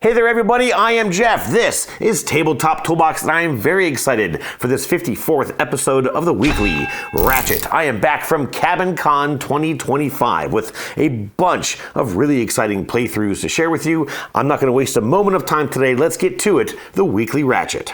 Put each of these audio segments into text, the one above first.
Hey there everybody, I am Jeff. This is Tabletop Toolbox and I am very excited for this 54th episode of the weekly Ratchet. I am back from KabinCon 2025 with a bunch of really exciting playthroughs to share with you. I'm not going to waste a moment of time today. Let's get to it, the weekly Ratchet.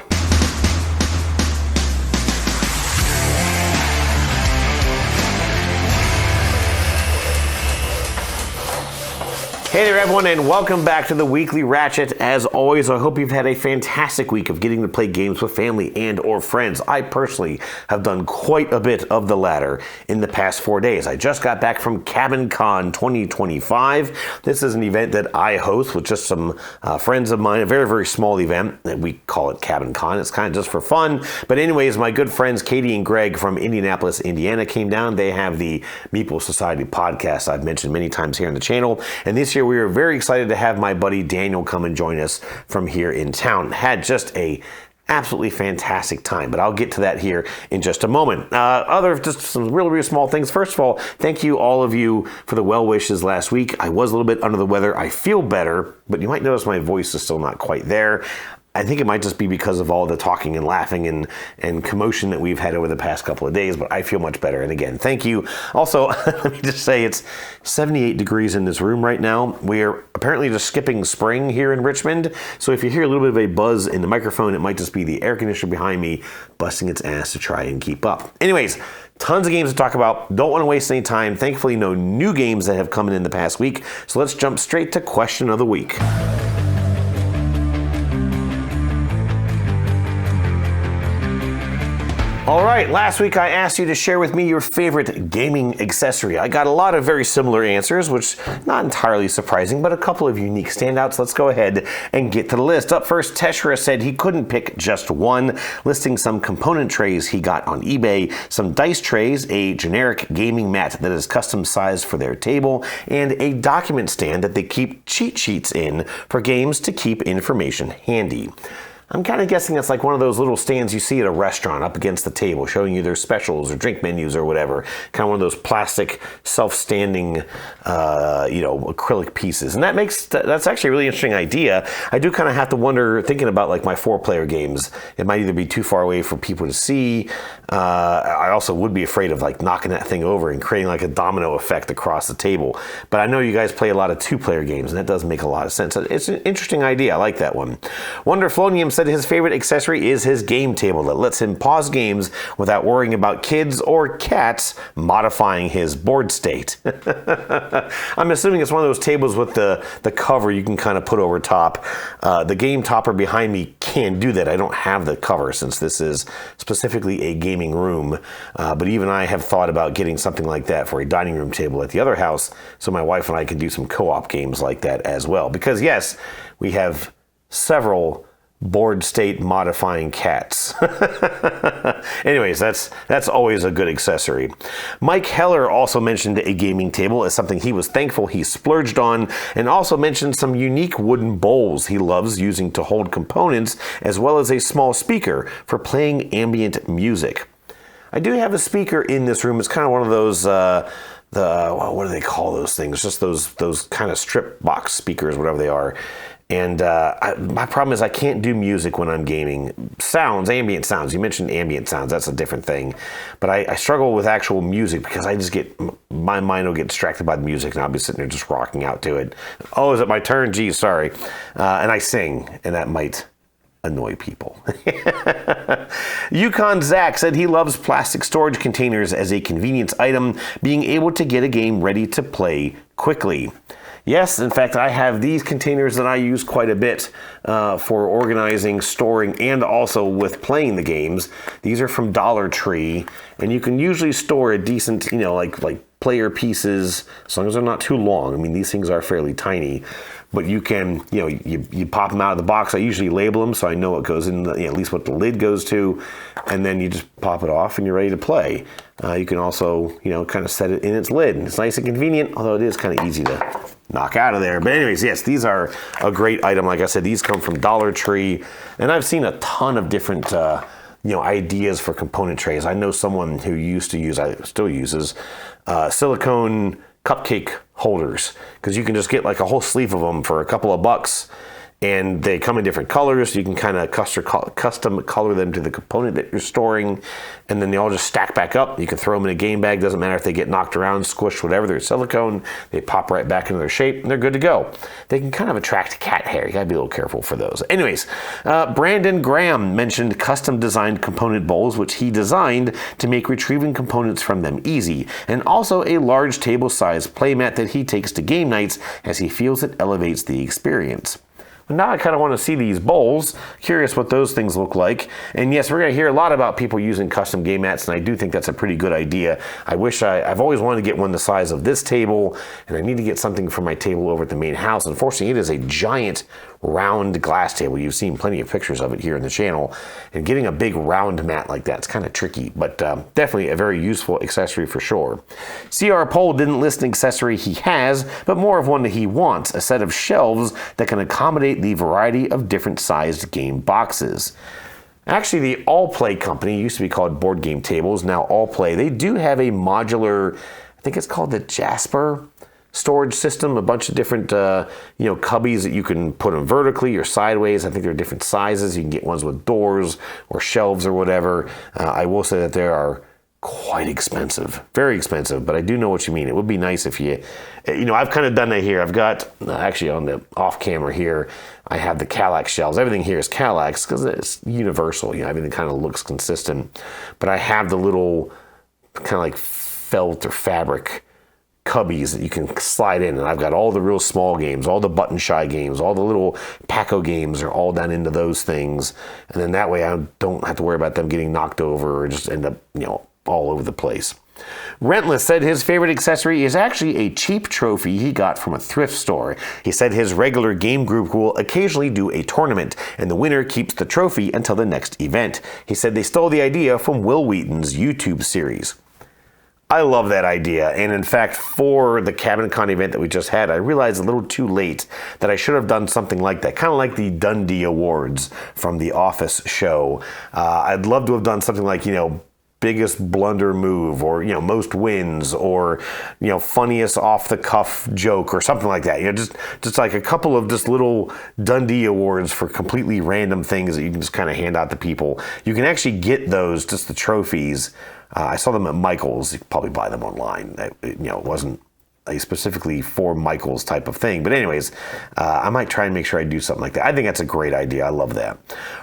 Hey there everyone and welcome back to the weekly Ratchet. As always, I hope you've had a fantastic week of getting to play games with family and or friends. I personally have done quite a bit of the latter in the past 4 days. I just got back from KabinCon 2025. This is an event that I host with just some friends of mine, a very, very small event. We call it KabinCon. It's kind of just for fun. But anyways, my good friends Katie and Greg from Indianapolis, Indiana came down. They have the Meeple Society podcast I've mentioned many times here on the channel. And this year we are very excited to have my buddy Daniel come and join us from here in town. Had just a absolutely fantastic time, but I'll get to that here in just a moment. Just some really, really small things. First of all, thank you all of you for the well wishes last week. I was a little bit under the weather. I feel better, but you might notice my voice is still not quite there. I think it might just be because of all the talking and laughing and commotion that we've had over the past couple of days, but I feel much better. And again, thank you. Also, let me just say it's 78 degrees in this room right now. We are apparently just skipping spring here in Richmond. So if you hear a little bit of a buzz in the microphone, it might just be the air conditioner behind me busting its ass to try and keep up. Anyways, tons of games to talk about. Don't want to waste any time. Thankfully, no new games that have come in the past week. So let's jump straight to question of the week. All right, last week I asked you to share with me your favorite gaming accessory. I got a lot of very similar answers, which not entirely surprising, but a couple of unique standouts. Let's go ahead and get to the list. Up first, Teshra said he couldn't pick just one, listing some component trays he got on eBay, some dice trays, a generic gaming mat that is custom sized for their table, and a document stand that they keep cheat sheets in for games to keep information handy. I'm kind of guessing it's like one of those little stands you see at a restaurant up against the table, showing you their specials or drink menus or whatever. Kind of one of those plastic, self-standing, acrylic pieces. And that's actually a really interesting idea. I do kind of have to wonder, thinking about like my 4-player games, it might either be too far away for people to see. I also would be afraid of like knocking that thing over and creating like a domino effect across the table. But I know you guys play a lot of 2-player games, and that does make a lot of sense. It's an interesting idea. I like that one. Wonderflonium said his favorite accessory is his game table that lets him pause games without worrying about kids or cats modifying his board state. I'm assuming it's one of those tables with the cover you can kind of put over top. The game topper behind me can do that. I don't have the cover since this is specifically a gaming room, but even I have thought about getting something like that for a dining room table at the other house so my wife and I can do some co-op games like that as well. Because yes, we have several board state modifying cats. Anyways, that's always a good accessory. Mike Heller also mentioned a gaming table as something he was thankful he splurged on, and also mentioned some unique wooden bowls he loves using to hold components, as well as a small speaker for playing ambient music. I do have a speaker in this room. It's kind of one of those what do they call those things? Just those kind of strip box speakers, whatever they are. And my problem is I can't do music when I'm gaming. Sounds, ambient sounds. You mentioned ambient sounds. That's a different thing. But I struggle with actual music because my mind will get distracted by the music and I'll be sitting there just rocking out to it. Oh, is it my turn? Geez, sorry. And I sing, and that might annoy people. Yukon Zach said he loves plastic storage containers as a convenience item, being able to get a game ready to play quickly. Yes, in fact, I have these containers that I use quite a bit for organizing, storing, and also with playing the games. These are from Dollar Tree, and you can usually store a decent, like player pieces, as long as they're not too long. I mean, these things are fairly tiny, but you can, you pop them out of the box. I usually label them so I know what goes in, at least what the lid goes to, and then you just pop it off and you're ready to play. You can also, kind of set it in its lid. It's nice and convenient, although it is kind of easy to knock out of there. But anyways, yes, these are a great item. Like I said, these come from Dollar Tree, and I've seen a ton of different ideas for component trays. I know someone who still uses silicone cupcake holders, because you can just get like a whole sleeve of them for a couple of bucks, and they come in different colors. So you can kind of custom color them to the component that you're storing, and then they all just stack back up. You can throw them in a game bag. Doesn't matter if they get knocked around, squished, whatever. They're silicone. They pop right back into their shape, and they're good to go. They can kind of attract cat hair. You gotta be a little careful for those. Anyways, Brandon Graham mentioned custom designed component bowls, which he designed to make retrieving components from them easy, and also a large table-sized playmat that he takes to game nights as he feels it elevates the experience. Now I kind of want to see these bowls. Curious what those things look like. And yes, we're going to hear a lot about people using custom game mats, and I do think that's a pretty good idea. I've always wanted to get one the size of this table, and I need to get something for my table over at the main house. Unfortunately, it is a giant round glass table. You've seen plenty of pictures of it here in the channel, and getting a big round mat like that is kind of tricky, but definitely a very useful accessory for sure. CR Poll didn't list an accessory he has, but more of one that he wants, a set of shelves that can accommodate the variety of different sized game boxes. Actually, the All Play company, used to be called Board Game Tables, now All Play, they do have a modular, I think it's called the Jasper storage system, a bunch of different cubbies that you can put them vertically or sideways. I think there are different sizes. You can get ones with doors or shelves or whatever. I will say that they are quite expensive, very expensive, but I do know what you mean. It would be nice if I've kind of done that here. I've got, actually on the off camera here, I have the Kallax shelves. Everything here is Kallax because it's universal. Everything kind of looks consistent, but I have the little kind of like felt or fabric cubbies that you can slide in, and I've got all the real small games, all the button shy games, all the little Paco games are all down into those things, and then that way I don't have to worry about them getting knocked over or just end up all over the place. Rentless said his favorite accessory is actually a cheap trophy he got from a thrift store. He said his regular game group will occasionally do a tournament, and the winner keeps the trophy until the next event. He said they stole the idea from Will Wheaton's YouTube series. I love that idea, and in fact, for the KabinCon event that we just had, I realized a little too late that I should have done something like that, kind of like the Dundee Awards from the Office show. I'd love to have done something like, biggest blunder move, or most wins, or funniest off the cuff joke, or something like that. Just like a couple of just little Dundee Awards for completely random things that you can just kind of hand out to people. You can actually get those, just the trophies. I saw them at Michael's. You could probably buy them online. It wasn't a specifically for Michael's type of thing. But anyways, I might try and make sure I do something like that. I think that's a great idea. I love that.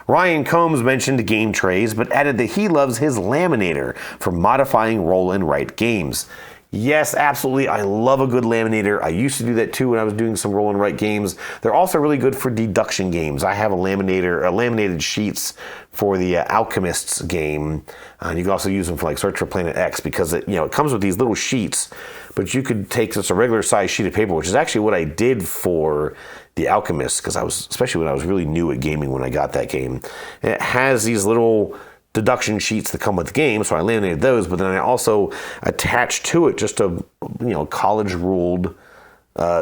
Ryan Combs mentioned game trays, but added that he loves his laminator for modifying roll and write games. Yes, absolutely. I love a good laminator. I used to do that too when I was doing some roll and write games. They're also really good for deduction games. I have a laminated sheets for the Alchemists game. And you can also use them for like Search for Planet X, because it comes with these little sheets, but you could take just a regular size sheet of paper, which is actually what I did for the Alchemists, because especially when I was really new at gaming when I got that game. And it has these little deduction sheets that come with the game, so I laminated those, but then I also attached to it just a college ruled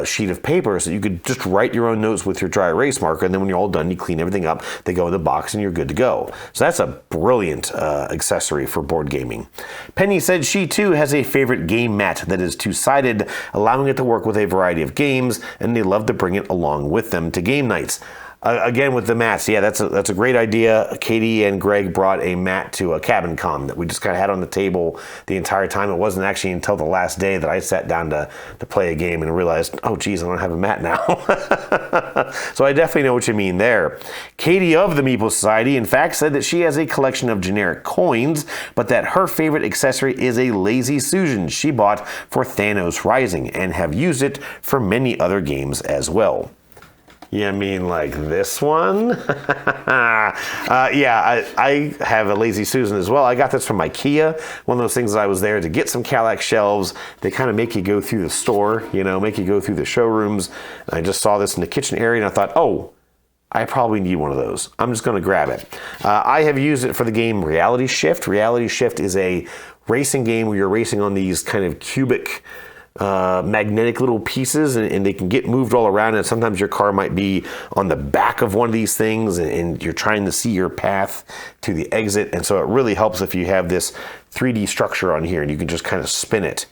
sheet of paper, so you could just write your own notes with your dry erase marker, and then when you're all done, you clean everything up, they go in the box, and you're good to go. So that's a brilliant accessory for board gaming. Penny said she too has a favorite game mat that is two-sided, allowing it to work with a variety of games, and they love to bring it along with them to game nights. Again, with the mats, yeah, that's a great idea. Katie and Greg brought a mat to a KabinCon that we just kind of had on the table the entire time. It wasn't actually until the last day that I sat down to play a game and realized, oh, geez, I don't have a mat now. So I definitely know what you mean there. Katie of the Meeple Society, in fact, said that she has a collection of generic coins, but that her favorite accessory is a Lazy Susan she bought for Thanos Rising and have used it for many other games as well. You mean like this one? Yeah, I have a Lazy Susan as well. I got this from IKEA. One of those things that I was there to get some Kallax shelves. They kind of make you go through the store, make you go through the showrooms. And I just saw this in the kitchen area, and I thought, oh, I probably need one of those. I'm just going to grab it. I have used it for the game Reality Shift. Reality Shift is a racing game where you're racing on these kind of cubic magnetic little pieces, and they can get moved all around, and sometimes your car might be on the back of one of these things, and you're trying to see your path to the exit, and so it really helps if you have this 3D structure on here and you can just kind of spin it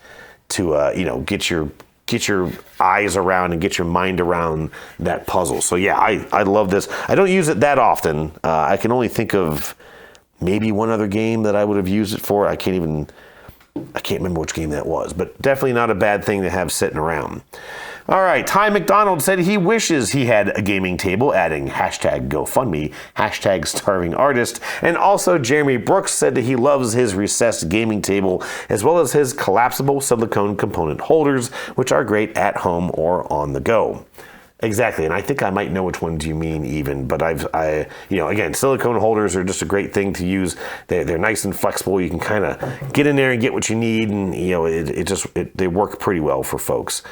to get your get your eyes around and get your mind around that puzzle. So yeah, I love this. I don't use it that often. I can only think of maybe one other game that I would have used it for. I can't remember which game that was, but definitely not a bad thing to have sitting around. All right, Ty McDonald said he wishes he had a gaming table, adding hashtag GoFundMe, hashtag starving artist. And also Jeremy Brooks said that he loves his recessed gaming table, as well as his collapsible silicone component holders, which are great at home or on the go. Exactly, and I think I might know which ones you mean even, but again, silicone holders are just a great thing to use. They're nice and flexible. You can kind of get in there and get what you need, and they work pretty well for folks.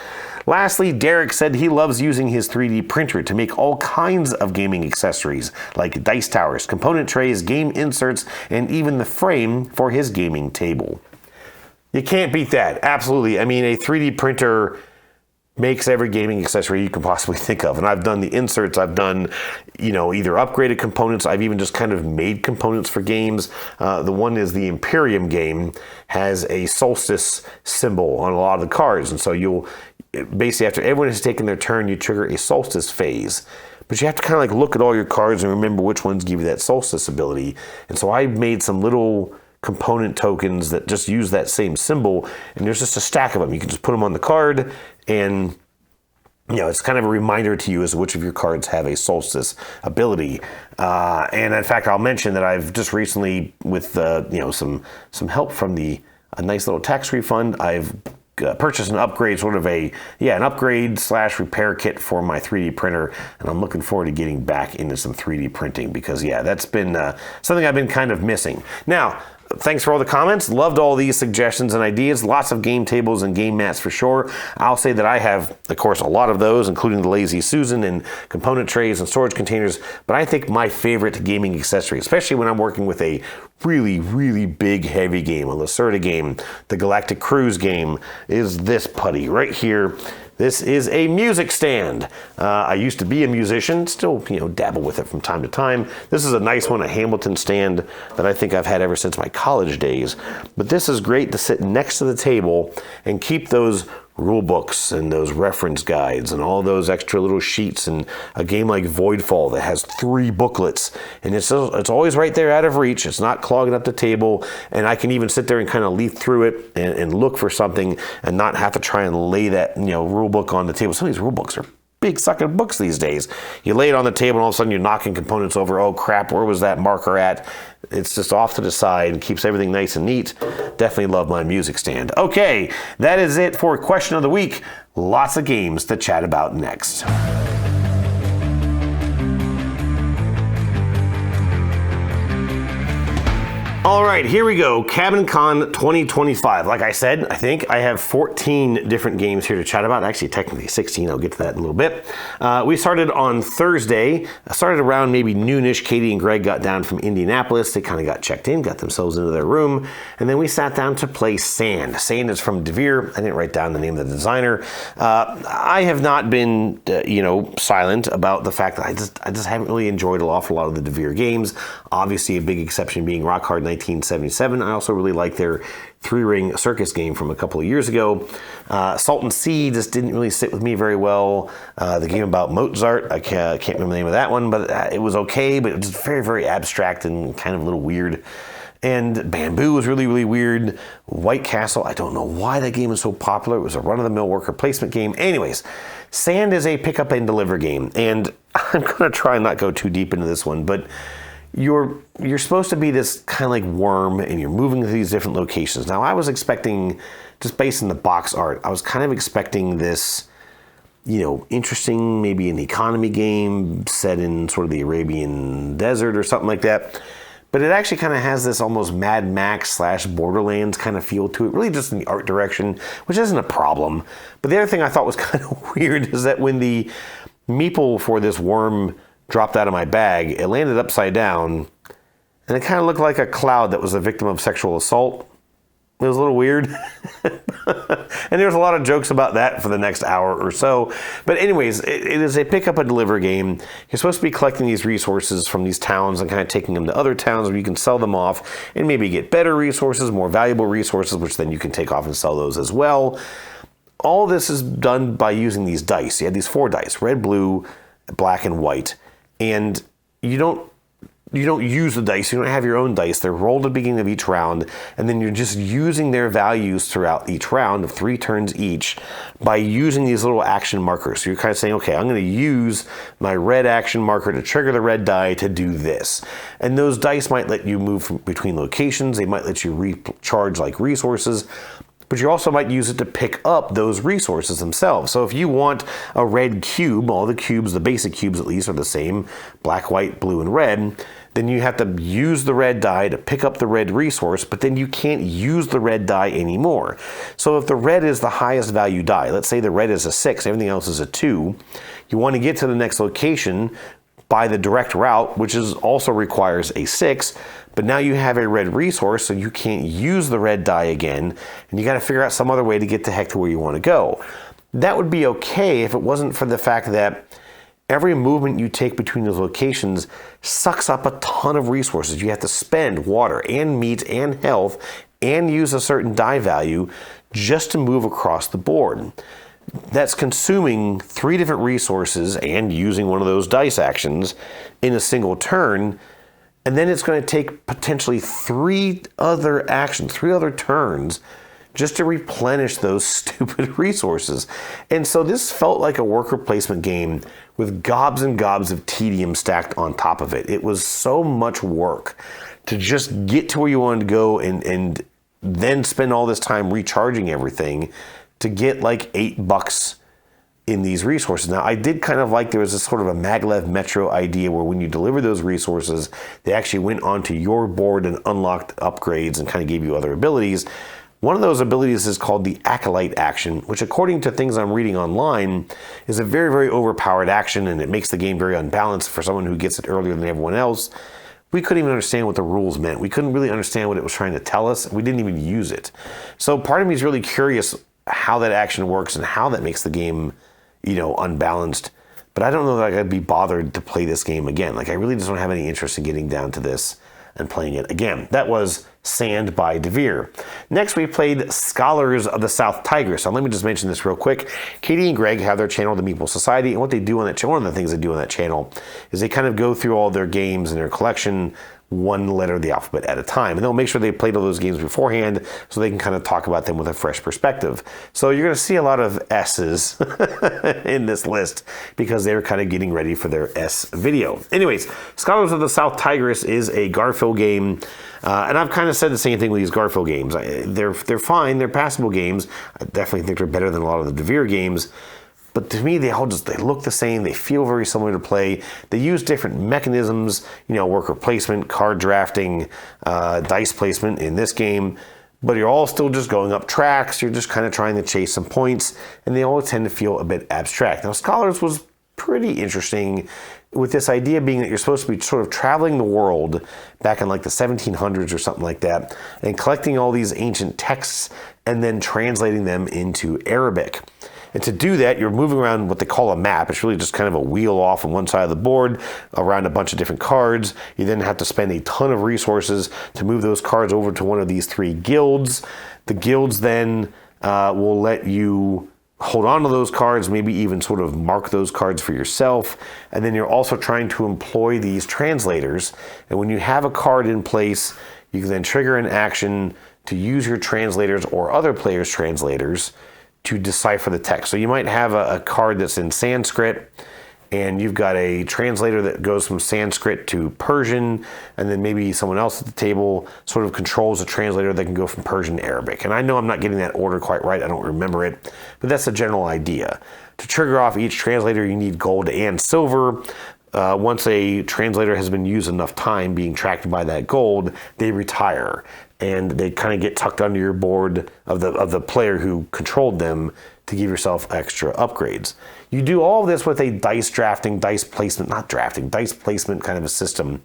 Lastly, Derek said he loves using his 3D printer to make all kinds of gaming accessories, like dice towers, component trays, game inserts, and even the frame for his gaming table. You can't beat that, absolutely. I mean, a 3D printer makes every gaming accessory you can possibly think of. And I've done the inserts, I've done, either upgraded components, I've even just kind of made components for games. The one is the Imperium game, has a solstice symbol on a lot of the cards. And so you'll basically, after everyone has taken their turn, you trigger a solstice phase. But you have to kind of look at all your cards and remember which ones give you that solstice ability. And so I made some little component tokens that just use that same symbol, and there's just a stack of them. You can just put them on the card, and it's kind of a reminder to you as to which of your cards have a solstice ability. And in fact, I'll mention that I've just recently, with some help from a nice little tax refund, I've purchased an upgrade, an upgrade/repair kit for my 3D printer, and I'm looking forward to getting back into some 3D printing because that's been something I've been kind of missing. Now, thanks for all the comments. Loved all these suggestions and ideas. Lots of game tables and game mats for sure. I'll say that I have, of course, a lot of those, including the Lazy Susan and component trays and storage containers. But I think my favorite gaming accessory, especially when I'm working with a really, really big, heavy game, a Lacerda game, the Galactic Cruise game, is this putty right here. This is a music stand. I used to be a musician, still dabble with it from time to time. This is a nice one, a Hamilton stand that I think I've had ever since my college days. But this is great to sit next to the table and keep those rule books and those reference guides and all those extra little sheets, and a game like Voidfall that has 3 booklets, and it's always right there out of reach. It's not clogging up the table, and I can even sit there and kind of leaf through it and look for something and not have to try and lay that rule book on the table. Some of these rule books are big sucking books these days. You lay it on the table and all of a sudden you're knocking components over. Oh crap, where was that marker at? It's just off to the side and keeps everything nice and neat. Definitely love my music stand. Okay, that is it for question of the week. Lots of games to chat about next. All right, here we go. KabinCon 2025. Like I said, I think I have 14 different games here to chat about. Actually, technically 16. I'll get to that in a little bit. We started on Thursday. I started around maybe noonish. Katie and Greg got down from Indianapolis. They kind of got checked in, got themselves into their room, and then we sat down to play Sand. Sand is from Devere. I didn't write down the name of the designer. I have not been, silent about the fact that I just haven't really enjoyed an awful lot of the Devere games. Obviously, a big exception being Rock Hard 1977. I also really like their 3-ring circus game from a couple of years ago. Salt and Sea just didn't really sit with me very well. The game about Mozart, I can't remember the name of that one, but it was okay, but it was very, very abstract and kind of a little weird. And Bamboo was really, really weird. White Castle, I don't know why that game is so popular. It was a run-of-the-mill worker placement game. Anyways, Sand is a pick up and deliver game, and I'm going to try and not go too deep into this one, but you're supposed to be this kind of like worm, and you're moving to these different locations. Now, I was expecting, just based on the box art, I was kind of expecting this, interesting, maybe an economy game set in sort of the Arabian desert or something like that. But it actually kind of has this almost Mad Max / Borderlands kind of feel to it, really just in the art direction, which isn't a problem. But the other thing I thought was kind of weird is that when the meeple for this worm dropped out of my bag, it landed upside down, and it kind of looked like a cloud that was a victim of sexual assault. It was a little weird. And there's a lot of jokes about that for the next hour or so. But anyways, it is a pick up and deliver game. You're supposed to be collecting these resources from these towns and kind of taking them to other towns where you can sell them off and maybe get better resources, more valuable resources, which then you can take off and sell those as well. all this is done by using these dice. You have these 4 dice, red, blue, black, and white. And you don't use the dice. You don't have your own dice. They're rolled at the beginning of each round, and then you're just using their values throughout each round of 3 turns each by using these little action markers. So you're kind of saying, okay, I'm going to use my red action marker to trigger the red die to do this. And those dice might let you move between locations. They might let you recharge like resources. But you also might use it to pick up those resources themselves. So if you want a red cube, all the cubes, the basic cubes at least, are the same, black, white, blue, and red, then you have to use the red die to pick up the red resource, but then you can't use the red die anymore. So if the red is the highest value die, let's say the red is a 6, everything else is a 2, you want to get to the next location by the direct route, which also requires a 6, but now you have a red resource, so you can't use the red die again, and you got to figure out some other way to get the heck to where you want to go. That would be okay if it wasn't for the fact that every movement you take between those locations sucks up a ton of resources. You have to spend water and meat and health and use a certain die value just to move across the board. That's consuming 3 different resources and using one of those dice actions in a single turn. And then it's going to take potentially 3 other actions, 3 other turns, just to replenish those stupid resources. And so this felt like a worker placement game with gobs and gobs of tedium stacked on top of it. It was so much work to just get to where you wanted to go and then spend all this time recharging everything to get like $8 in these resources. Now, I did kind of like there was this sort of a maglev Metro idea where when you deliver those resources, they actually went onto your board and unlocked upgrades and kind of gave you other abilities. One of those abilities is called the Acolyte action, which according to things I'm reading online is a very, very overpowered action, and it makes the game very unbalanced for someone who gets it earlier than everyone else. We couldn't even understand what the rules meant. We couldn't really understand what it was trying to tell us. We didn't even use it. So part of me is really curious how that action works and how that makes the game, unbalanced. But I don't know that I'd be bothered to play this game again. Like, I really just don't have any interest in getting down to this and playing it again. That was Sand by DeVere. Next, we played Scholars of the South Tigris. Now, let me just mention this real quick. Katie and Greg have their channel, The Meeple Society, and what they do on that channel, one of the things they do on that channel is they kind of go through all their games in their collection one letter of the alphabet at a time. And they'll make sure they played all those games beforehand so they can kind of talk about them with a fresh perspective. So you're going to see a lot of S's in this list because they're kind of getting ready for their S video. Anyways, Scholars of the South Tigris is a Garfield game. And I've kind of said the same thing with these Garfield games. They're fine. They're passable games. I definitely think they're better than a lot of the DeVere games. But to me, they look the same. They feel very similar to play. They use different mechanisms, worker placement, card drafting, dice placement in this game. But you're all still just going up tracks. You're just kind of trying to chase some points. And they all tend to feel a bit abstract. Now, Scholars was pretty interesting with this idea being that you're supposed to be sort of traveling the world back in like the 1700s or something like that and collecting all these ancient texts and then translating them into Arabic. And to do that, you're moving around what they call a map. It's really just kind of a wheel off on one side of the board around a bunch of different cards. You then have to spend a ton of resources to move those cards over to one of these 3 guilds. The guilds then will let you hold on to those cards, maybe even sort of mark those cards for yourself. And then you're also trying to employ these translators. And when you have a card in place, you can then trigger an action to use your translators or other players' translators to decipher the text. So you might have a card that's in Sanskrit, and you've got a translator that goes from Sanskrit to Persian, and then maybe someone else at the table sort of controls a translator that can go from Persian to Arabic. And I know I'm not getting that order quite right, I don't remember it, but that's the general idea. To trigger off each translator, you need gold and silver. Once a translator has been used enough time being tracked by that gold, they retire. And they kind of get tucked under your board of the player who controlled them to give yourself extra upgrades. You do all of this with a dice placement kind of a system.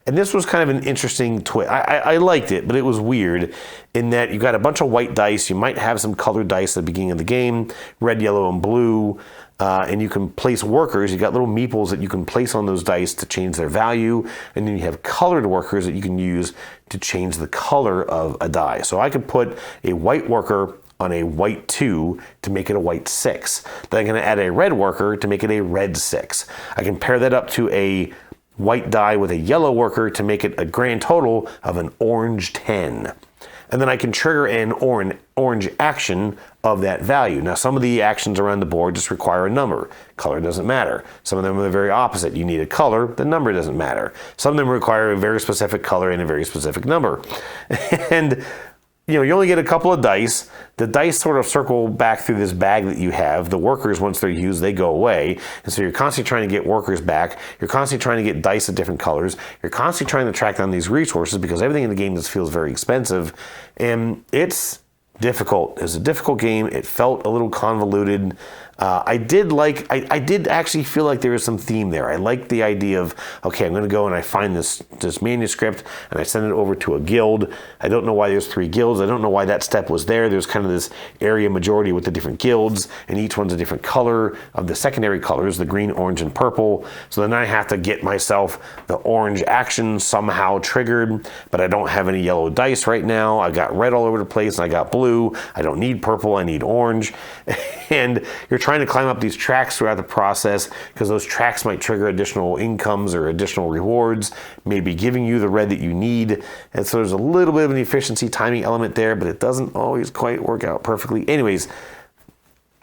And this was kind of an interesting twist. I liked it, but it was weird in that you got a bunch of white dice. You might have some colored dice at the beginning of the game, red, yellow, and blue. And you can place workers. You got little meeples that you can place on those dice to change their value. And then you have colored workers that you can use to change the color of a die. So I could put a white worker on a white 2 to make it a white 6. Then I'm going to add a red worker to make it a red 6. I can pair that up to a white die with a yellow worker to make it a grand total of an orange 10. And then I can trigger an orange action of that value. Now, some of the actions around the board just require a number. Color doesn't matter. Some of them are the very opposite. You need a color, the number doesn't matter. Some of them require a very specific color and a very specific number. And you only get a couple of dice. The dice sort of circle back through this bag that you have. The workers, once they're used, they go away. And so you're constantly trying to get workers back. You're constantly trying to get dice of different colors. You're constantly trying to track down these resources because everything in the game just feels very expensive. And it's difficult. It's a difficult game. It felt a little convoluted. I did actually feel like there was some theme there. I liked the idea of, okay, I'm going to go and I find this manuscript and I send it over to a guild. I don't know why there's 3 guilds. I don't know why that step was there. There's kind of this area majority with the different guilds, and each one's a different color of the secondary colors, the green, orange, and purple. So then I have to get myself the orange action somehow triggered, but I don't have any yellow dice right now. I got red all over the place and I got blue. I don't need purple. I need orange. And you're trying to climb up these tracks throughout the process because those tracks might trigger additional incomes or additional rewards, maybe giving you the red that you need. And so there's a little bit of an efficiency timing element there, but it doesn't always quite work out perfectly. Anyways,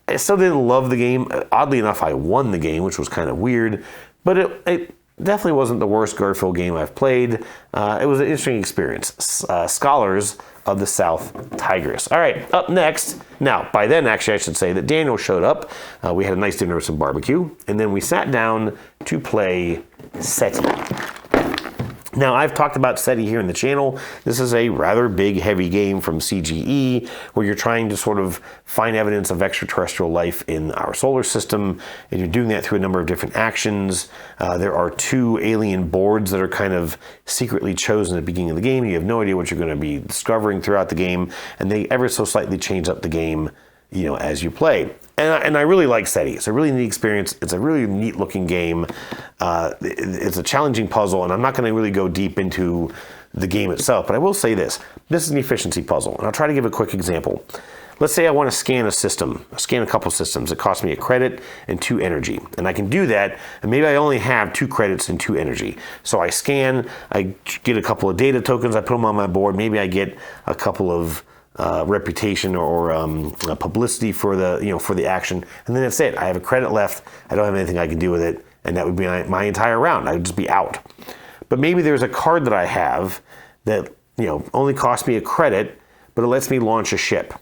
I still didn't love the game. Oddly enough, I won the game, which was kind of weird, but it definitely wasn't the worst Garfield game I've played. It was an interesting experience. Scholars of the South Tigris. All right, up next. Now, by then, actually, I should say that Daniel showed up. We had a nice dinner with some barbecue, and then we sat down to play SETI. Now, I've talked about SETI here in the channel. This is a rather big, heavy game from CGE where you're trying to sort of find evidence of extraterrestrial life in our solar system, and you're doing that through a number of different actions. There are 2 alien boards that are kind of secretly chosen at the beginning of the game. You have no idea what you're going to be discovering throughout the game, and they ever so slightly change up the game, as you play. And I really like SETI. It's a really neat experience. It's a really neat looking game. It's a challenging puzzle, and I'm not going to really go deep into the game itself, but I will say this. This is an efficiency puzzle, and I'll try to give a quick example. Let's say I want to scan a couple systems. It costs me a credit and 2 energy, and I can do that, and maybe I only have 2 credits and 2 energy. So I scan, I get a couple of data tokens, I put them on my board, maybe I get a couple of reputation or publicity for the action, and then that's it. I have a credit left. I don't have anything I can do with it, and that would be my entire round. I would just be out. But maybe there's a card that I have that only costs me a credit, but it lets me launch a ship.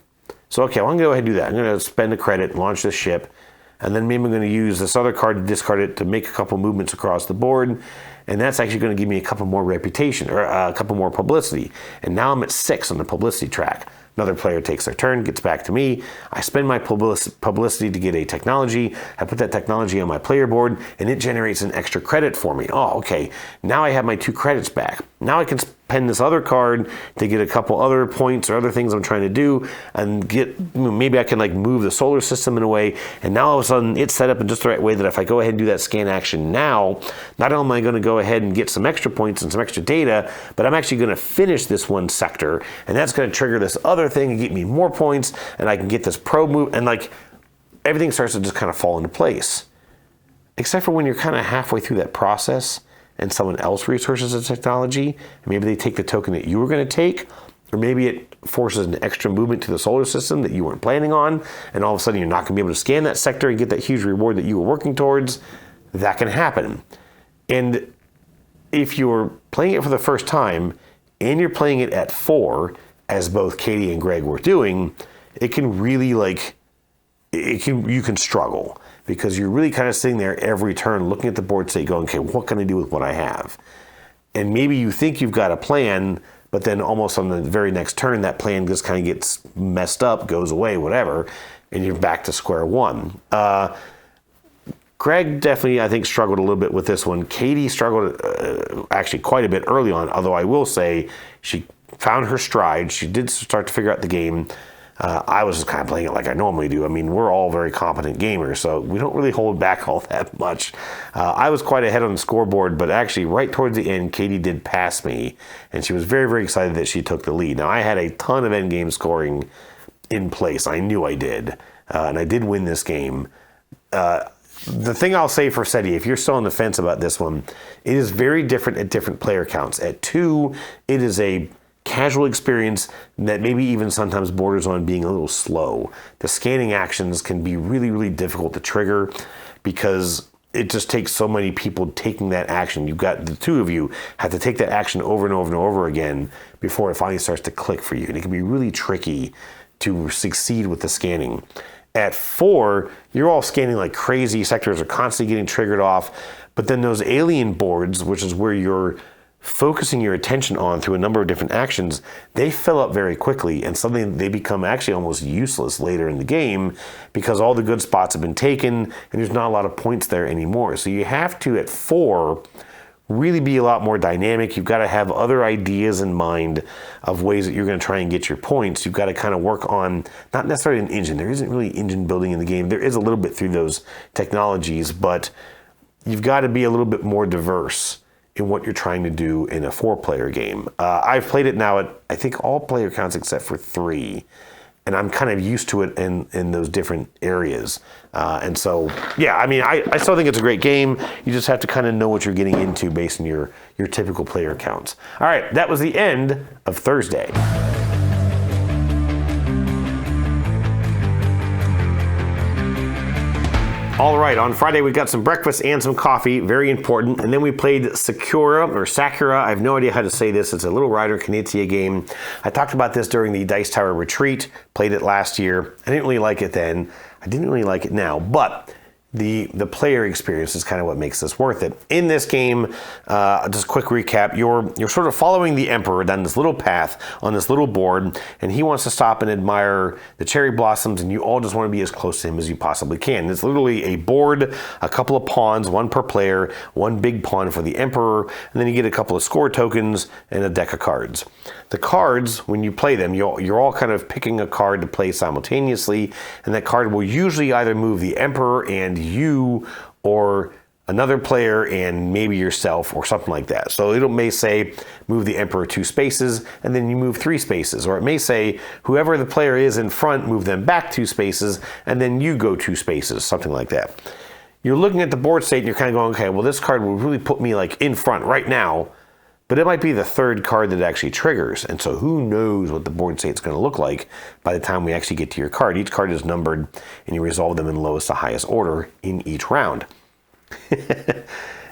So okay, well, I'm going to go ahead and do that. I'm going to spend a credit and launch this ship, and then maybe I'm going to use this other card to discard it to make a couple movements across the board, and that's actually going to give me a couple more reputation or a couple more publicity. And now I'm at 6 on the publicity track. Another player takes their turn, gets back to me. I spend my publicity to get a technology. I put that technology on my player board, and it generates an extra credit for me. Oh, okay. Now I have my 2 credits back. Now I can spend this other card to get a couple other points or other things I'm trying to do, and maybe I can move the solar system in a way. And now all of a sudden it's set up in just the right way that if I go ahead and do that scan action now, not only am I going to go ahead and get some extra points and some extra data, but I'm actually going to finish this one sector, and that's going to trigger this other thing and get me more points, and I can get this probe move, and everything starts to just kind of fall into place. Except for when you're kind of halfway through that process and someone else researches the technology, and maybe they take the token that you were going to take, or maybe it forces an extra movement to the solar system that you weren't planning on, and all of a sudden you're not going to be able to scan that sector and get that huge reward that you were working towards. That can happen. And if you're playing it for the first time, and you're playing it at 4, as both Katie and Greg were doing, it can really you can struggle, because you're really kind of sitting there every turn looking at the board state going, okay, what can I do with what I have? And maybe you think you've got a plan, but then almost on the very next turn, that plan just kind of gets messed up, goes away, whatever, and you're back to square one. Greg definitely, I think, struggled a little bit with this one. Katie struggled actually quite a bit early on, although I will say she found her stride. She did start to figure out the game. I was just kind of playing it like I normally do. I mean, we're all very competent gamers, so we don't really hold back all that much. I was quite ahead on the scoreboard, but actually right towards the end, Katie did pass me, and she was very, very excited that she took the lead. Now, I had a ton of endgame scoring in place. I knew I did. And I did win this game. The thing I'll say for SETI, if you're still on the fence about this one, it is very different at different player counts. At 2, it is a casual experience that maybe even sometimes borders on being a little slow. The scanning actions can be really, really difficult to trigger because it just takes so many people taking that action. You've got the 2 of you have to take that action over and over and over again before it finally starts to click for you. And it can be really tricky to succeed with the scanning. At 4, you're all scanning like crazy. Sectors are constantly getting triggered off. But then those alien boards, which is where you're focusing your attention on through a number of different actions, they fill up very quickly, and suddenly they become actually almost useless later in the game because all the good spots have been taken and there's not a lot of points there anymore. So you have to, at 4, really be a lot more dynamic. You've got to have other ideas in mind of ways that you're going to try and get your points. You've got to kind of work on, not necessarily an engine. There isn't really engine building in the game. There is a little bit through those technologies, but you've got to be a little bit more diverse in what you're trying to do in a 4-player game. I've played it now at, I think, all player counts except for 3. And I'm kind of used to it in those different areas. And so, yeah, I mean, I still think it's a great game. You just have to kind of know what you're getting into based on your typical player counts. All right, that was the end of Thursday. All right, on Friday we got some breakfast and some coffee, very important. And then we played Sakura. I have no idea how to say this. It's a little rider Knizia game. I talked about this during the Dice Tower retreat, played it last year. I didn't really like it then. I didn't really like it now, but the player experience is kind of what makes this worth it. In this game, just a quick recap, you're sort of following the Emperor down this little path on this little board, and he wants to stop and admire the cherry blossoms, and you all just want to be as close to him as you possibly can. It's literally a board, a couple of pawns, 1 per player, 1 big pawn for the Emperor, and then you get a couple of score tokens and a deck of cards. The cards, when you play them, you're all kind of picking a card to play simultaneously, and that card will usually either move the Emperor and you, or another player and maybe yourself, or something like that. So it may say move the Emperor 2 spaces and then you move 3 spaces, or it may say whoever the player is in front, move them back 2 spaces and then you go 2 spaces, something like that. You're looking at the board state and you're kind of going, okay, well, this card will really put me like in front right now, but it might be the 3rd card that actually triggers. And so who knows what the board state's going to look like by the time we actually get to your card. Each card is numbered and you resolve them in lowest to highest order in each round.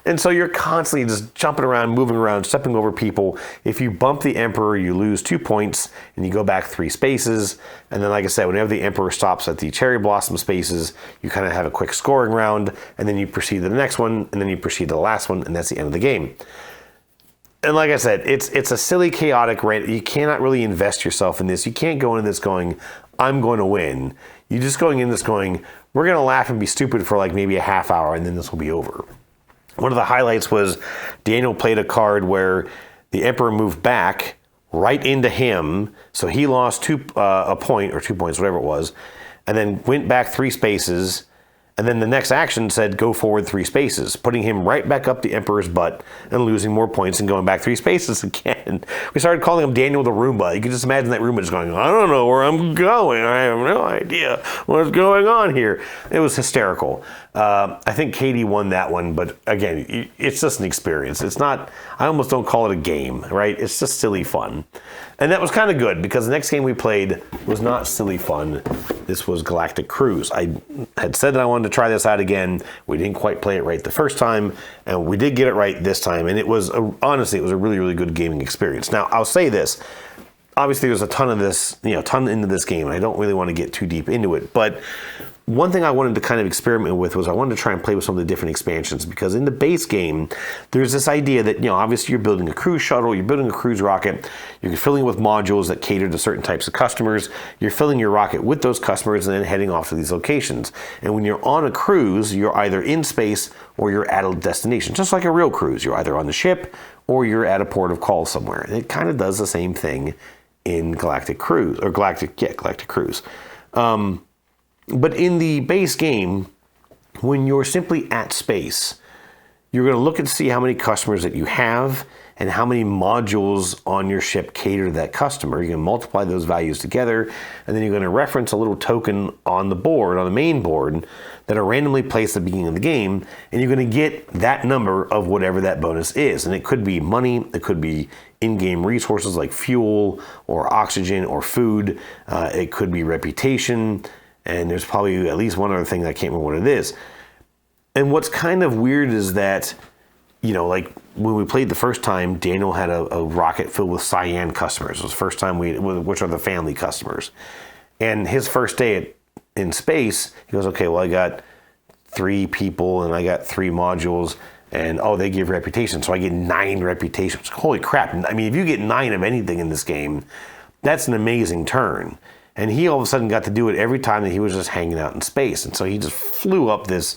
And so you're constantly just jumping around, moving around, stepping over people. If you bump the Emperor, you lose 2 points and you go back 3 spaces. And then, like I said, whenever the Emperor stops at the cherry blossom spaces, you kind of have a quick scoring round, and then you proceed to the next one, and then you proceed to the last one, and that's the end of the game. And like I said, it's a silly, chaotic rant. You cannot really invest yourself in this. You can't go into this going, I'm going to win. You're just going in this going, we're going to laugh and be stupid for like maybe a half hour, and then this will be over. One of the highlights was Daniel played a card where the Emperor moved back right into him, so he lost a point, or 2 points, whatever it was, and then went back 3 spaces, and then the next action said go forward 3 spaces, putting him right back up the Emperor's butt and losing more points and going back 3 spaces again. We started calling him Daniel the Roomba. You can just imagine that Roomba just going, I don't know where I'm going. I have no idea what's going on here. It was hysterical. I think Katie won that one, but again, it's just an experience. It's not, I almost don't call it a game, right? It's just silly fun. And that was kind of good because the next game we played was not silly fun. This was Galactic Cruise. I had said that I wanted to try this out again. We didn't quite play it right the first time, and we did get it right this time. And it was, honestly, it was a really, really good gaming experience. Now, I'll say this. Obviously, there's a ton of this, ton into this game, and I don't really want to get too deep into it. But one thing I wanted to kind of experiment with was I wanted to try and play with some of the different expansions, because in the base game, there's this idea that, obviously you're building a cruise shuttle, you're building a cruise rocket, you're filling it with modules that cater to certain types of customers, you're filling your rocket with those customers and then heading off to these locations. And when you're on a cruise, you're either in space or you're at a destination, just like a real cruise. You're either on the ship or you're at a port of call somewhere. And it kind of does the same thing in Galactic Cruise, or Galactic Cruise. But in the base game, when you're simply at space, you're going to look and see how many customers that you have and how many modules on your ship cater to that customer. You're going to multiply those values together, and then you're going to reference a little token on the board, on the main board, that are randomly placed at the beginning of the game, and you're going to get that number of whatever that bonus is. And it could be money, it could be in-game resources like fuel or oxygen or food, it could be reputation, and there's probably at least one other thing that I can't remember what it is. And what's kind of weird is that, like when we played the first time, Daniel had a rocket filled with cyan customers. It was the first time which are the family customers. And his first day in space, he goes, okay, well, I got 3 people and I got 3 modules, and they give reputation, so I get 9 reputations. Holy crap. I mean, if you get 9 of anything in this game, that's an amazing turn. And he all of a sudden got to do it every time that he was just hanging out in space. And so he just flew up this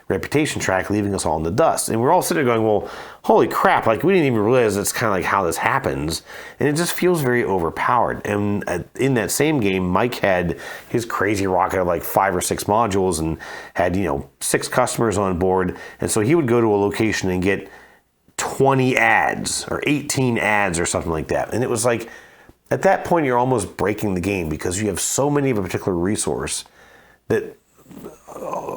reputation track, leaving us all in the dust. And we're all sitting there going, well, holy crap, like we didn't even realize that's kind of like how this happens. And it just feels very overpowered. And in that same game, Mike had his crazy rocket of like 5 or 6 modules and had, 6 customers on board. And so he would go to a location and get 20 ads or 18 ads or something like that. And it was like, at that point, you're almost breaking the game because you have so many of a particular resource that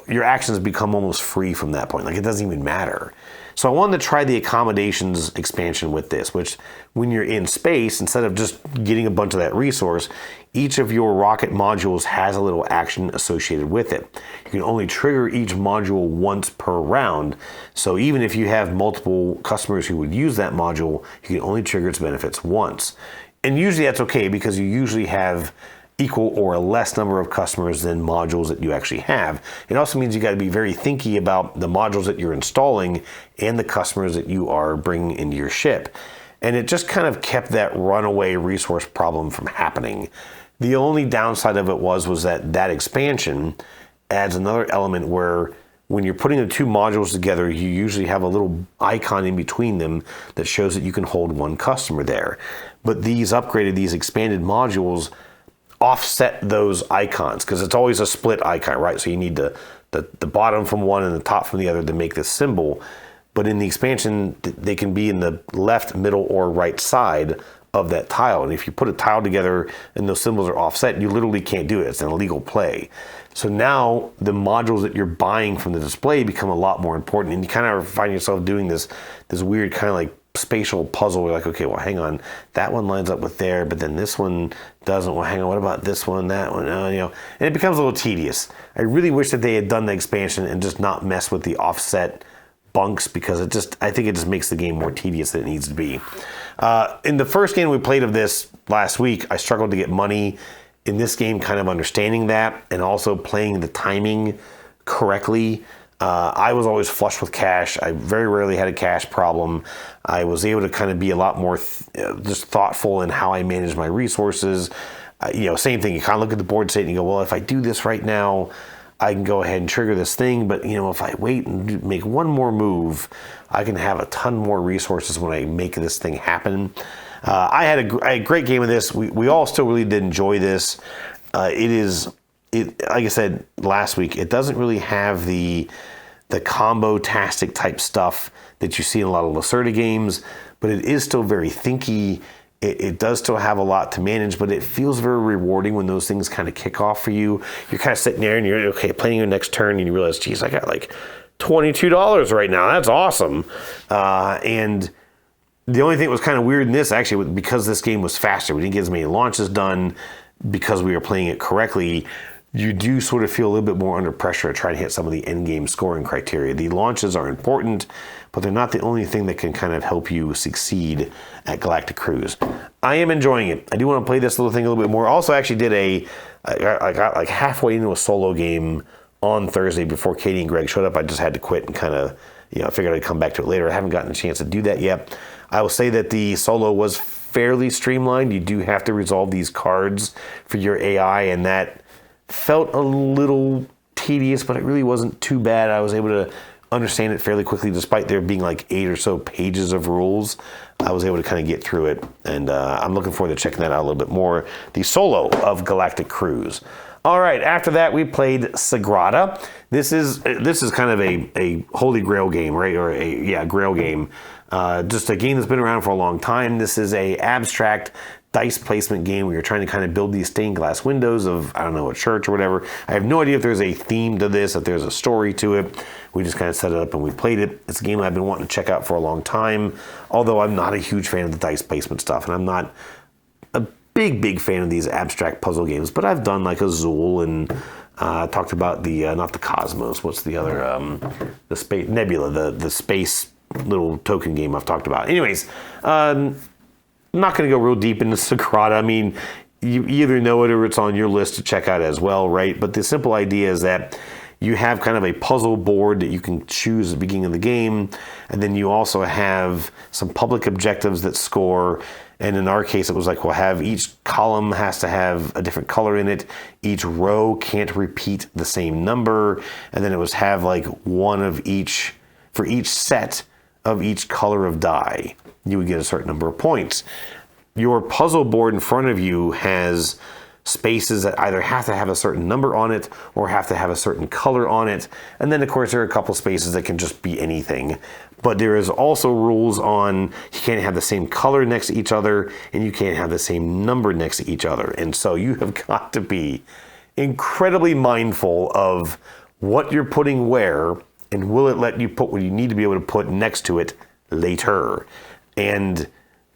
your actions become almost free from that point. Like it doesn't even matter. So I wanted to try the accommodations expansion with this, which when you're in space, instead of just getting a bunch of that resource, each of your rocket modules has a little action associated with it. You can only trigger each module once per round. So even if you have multiple customers who would use that module, you can only trigger its benefits once. And usually that's okay because you usually have equal or a less number of customers than modules that you actually have. It also means you got to be very thinky about the modules that you're installing and the customers that you are bringing into your ship. And it just kind of kept that runaway resource problem from happening. The only downside of it was that expansion adds another element where when you're putting the 2 modules together, you usually have a little icon in between them that shows that you can hold 1 customer there. But these expanded modules offset those icons because it's always a split icon, right? So you need the bottom from one and the top from the other to make this symbol. But in the expansion, they can be in the left, middle, or right side of that tile. And if you put a tile together and those symbols are offset, you literally can't do it. It's an illegal play. So now the modules that you're buying from the display become a lot more important. And you kind of find yourself doing this weird kind of like spatial puzzle. You're like, okay, well, hang on, that one lines up with there, but then this one doesn't. Well, hang on, what about this one, that one? And it becomes a little tedious. I really wish that they had done the expansion and just not mess with the offset bunks because I think it just makes the game more tedious than it needs to be. In the first game we played of this last week, I struggled to get money. In this game, kind of understanding that and also playing the timing correctly. I was always flush with cash. I very rarely had a cash problem. I was able to kind of be a lot more just thoughtful in how I manage my resources. Same thing. You kind of look at the board state and you go, well, if I do this right now, I can go ahead and trigger this thing. But, if I wait and make one more move, I can have a ton more resources when I make this thing happen. I had a great game of this. We all still really did enjoy this. Like I said last week, it doesn't really have the combo-tastic type stuff that you see in a lot of Lacerda games, but it is still very thinky. It does still have a lot to manage, but it feels very rewarding when those things kind of kick off for you. You're kind of sitting there and you're, okay, playing your next turn, and you realize, geez, I got like $22 right now. That's awesome. And the only thing that was kind of weird in this, actually, because this game was faster, we didn't get as many launches done because we were playing it correctly, you do sort of feel a little bit more under pressure to try to hit some of the end game scoring criteria. The launches are important, but they're not the only thing that can kind of help you succeed at Galactic Cruise. I am enjoying it. I do want to play this little thing a little bit more. Also, actually did I got like halfway into a solo game on Thursday before Katie and Greg showed up. I just had to quit and kind of, I figured I'd come back to it later. I haven't gotten a chance to do that yet. I will say that the solo was fairly streamlined. You do have to resolve these cards for your AI, and that felt a little tedious, but it really wasn't too bad. I was able to understand it fairly quickly, despite there being like 8 or so pages of rules. I was able to kind of get through it, and I'm looking forward to checking that out a little bit more. The solo of Galactic Cruise. All right, after that we played Sagrada. This is kind of a holy grail game, right? Or a grail game. Just a game that's been around for a long time. This is a abstract dice placement game where you're trying to kind of build these stained glass windows of, I don't know, a church or whatever. I have no idea if there's a theme to this, if there's a story to it. We just kind of set it up and we played it. It's a game I've been wanting to check out for a long time, although I'm not a huge fan of the dice placement stuff, and I'm not a big fan of these abstract puzzle games, but I've done like Azul and talked about the, not the Cosmos, what's the other, the Space Nebula, the space little token game I've talked about. Anyways, I'm not going to go real deep into Sagrada. I mean, you either know it or it's on your list to check out as well, right? But the simple idea is that you have kind of a puzzle board that you can choose at the beginning of the game, and then you also have some public objectives that score. And in our case, it was like, we'll have each column has to have a different color in it. Each row can't repeat the same number. And then it was have like one of each, for each set of each color of die, you would get a certain number of points. Your puzzle board in front of you has spaces that either have to have a certain number on it or have to have a certain color on it. And then of course there are a couple spaces that can just be anything. But there is also rules on you can't have the same color next to each other and you can't have the same number next to each other. And so you have got to be incredibly mindful of what you're putting where and will it let you put what you need to be able to put next to it later. And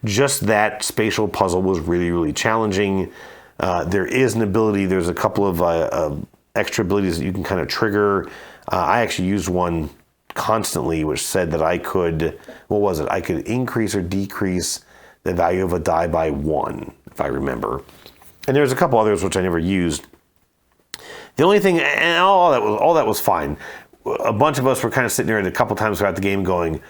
just that spatial puzzle was really challenging. There is an ability, there's a couple of extra abilities that you can kind of trigger. I actually used one constantly, which said that I could, I could increase or decrease the value of a die by 1, if I remember. And there's a couple others which I never used. The only thing, and all that was fine. A bunch of us were kind of sitting there and a couple times throughout the game going,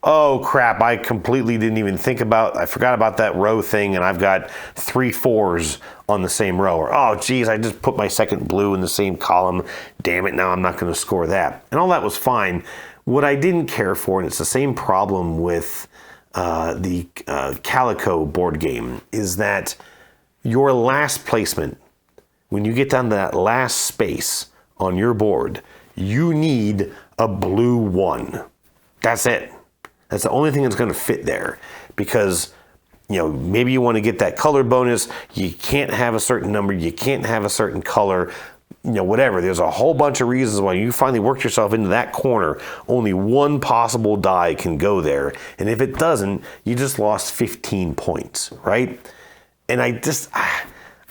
oh crap, I completely didn't even I forgot about that row thing and I've got 3 4s on the same row. Or, oh geez, I just put my second blue in the same column. Damn it, now I'm not going to score that. And all that was fine. What I didn't care for, and it's the same problem with the Calico board game, is that your last placement, when you get down to that last space on your board, you need a blue 1. That's it. That's the only thing that's going to fit there, because maybe you want to get that color bonus. You can't have a certain number. You can't have a certain color. Whatever. There's a whole bunch of reasons why you finally work yourself into that corner. Only one possible die can go there, and if it doesn't, you just lost 15 points, right? And I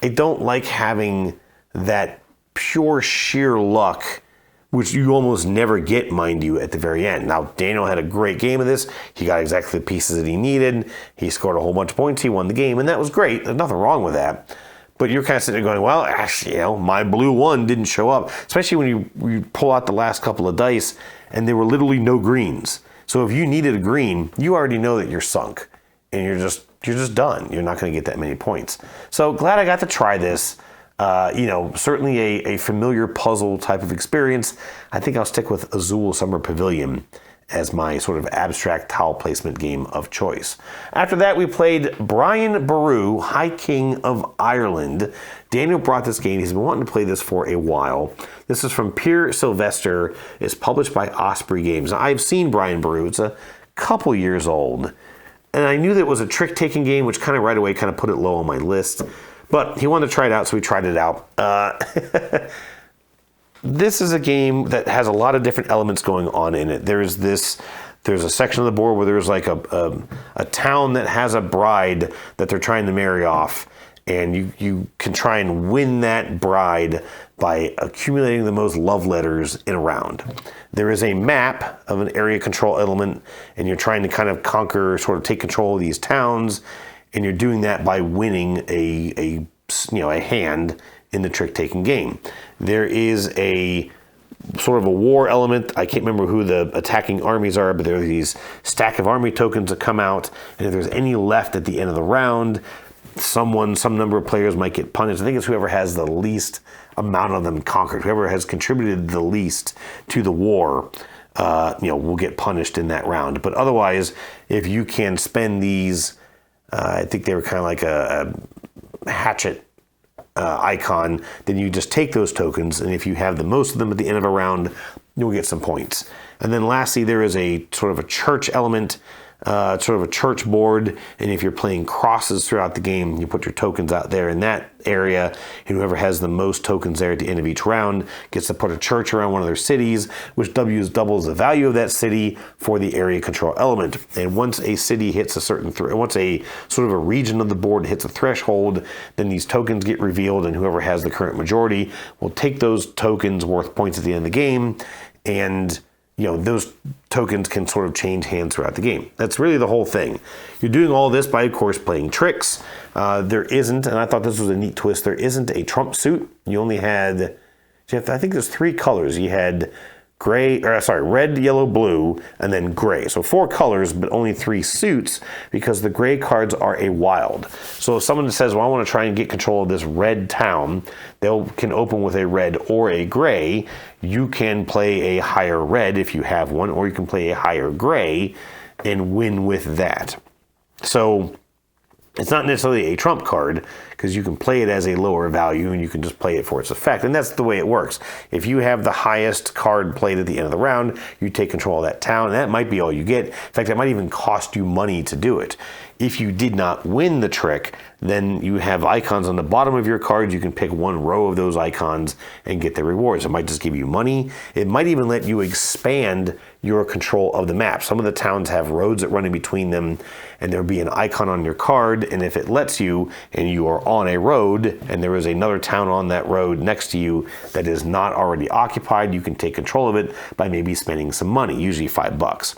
don't like having that pure sheer luck, which you almost never get, mind you, at the very end. Now, Daniel had a great game of this. He got exactly the pieces that he needed. He scored a whole bunch of points. He won the game, and that was great. There's nothing wrong with that. But you're kind of sitting there going, well, actually, my blue 1 didn't show up, especially when you pull out the last couple of dice, and there were literally no greens. So if you needed a green, you already know that you're sunk, and you're just done. You're not going to get that many points. So glad I got to try this. Certainly a familiar puzzle type of experience. I think I'll stick with Azul Summer Pavilion as my sort of abstract tile placement game of choice. After that, we played Brian Boru, High King of Ireland. Daniel brought this game. He's been wanting to play this for a while. This is from Pierre Sylvester. It's published by Osprey Games. Now, I've seen Brian Boru. It's a couple years old. And I knew that it was a trick-taking game, which kind of right away kind of put it low on my list. But he wanted to try it out, so we tried it out. This is a game that has a lot of different elements going on in it. There's a section of the board where there's like a town that has a bride that they're trying to marry off. And you can try and win that bride by accumulating the most love letters in a round. There is a map of an area control element, and you're trying to kind of conquer, sort of take control of these towns. And you're doing that by winning a hand in the trick-taking game. There is a sort of a war element. I can't remember who the attacking armies are, but there are these stack of army tokens that come out, and if there's any left at the end of the round, some number of players might get punished. I think it's whoever has the least amount of them conquered. Whoever has contributed the least to the war, will get punished in that round. But otherwise, if you can spend these, I think they were kind of like a hatchet icon, then you just take those tokens, and if you have the most of them at the end of a round, you'll get some points. And then lastly, there is a sort of a church element, sort of a church board, and if you're playing crosses throughout the game, you put your tokens out there in that area, and whoever has the most tokens there at the end of each round gets to put a church around one of their cities, which doubles the value of that city for the area control element. And once a city hits a certain once a sort of a region of the board hits a threshold, then these tokens get revealed, and whoever has the current majority will take those tokens worth points at the end of the game, and those tokens can sort of change hands throughout the game. That's really the whole thing. You're doing all this by, of course, playing tricks. There isn't, and I thought this was a neat twist, there isn't a trump suit. You only had, I think there's 3 colors. You had red, yellow, blue, and then gray. So 4 colors, but only 3 suits, because the gray cards are a wild. So if someone says, well, I want to try and get control of this red town, they can open with a red or a gray. You can play a higher red if you have one, or you can play a higher gray and win with that. So it's not necessarily a trump card, because you can play it as a lower value and you can just play it for its effect. And that's the way it works. If you have the highest card played at the end of the round, you take control of that town, and that might be all you get. In fact, it might even cost you money to do it. If you did not win the trick, then you have icons on the bottom of your cards. You can pick one row of those icons and get the rewards. It might just give you money. It might even let you expand your control of the map. Some of the towns have roads that run in between them, and there'll be an icon on your card, and if it lets you, and you are on a road, and there is another town on that road next to you that is not already occupied, you can take control of it by maybe spending some money, usually $5.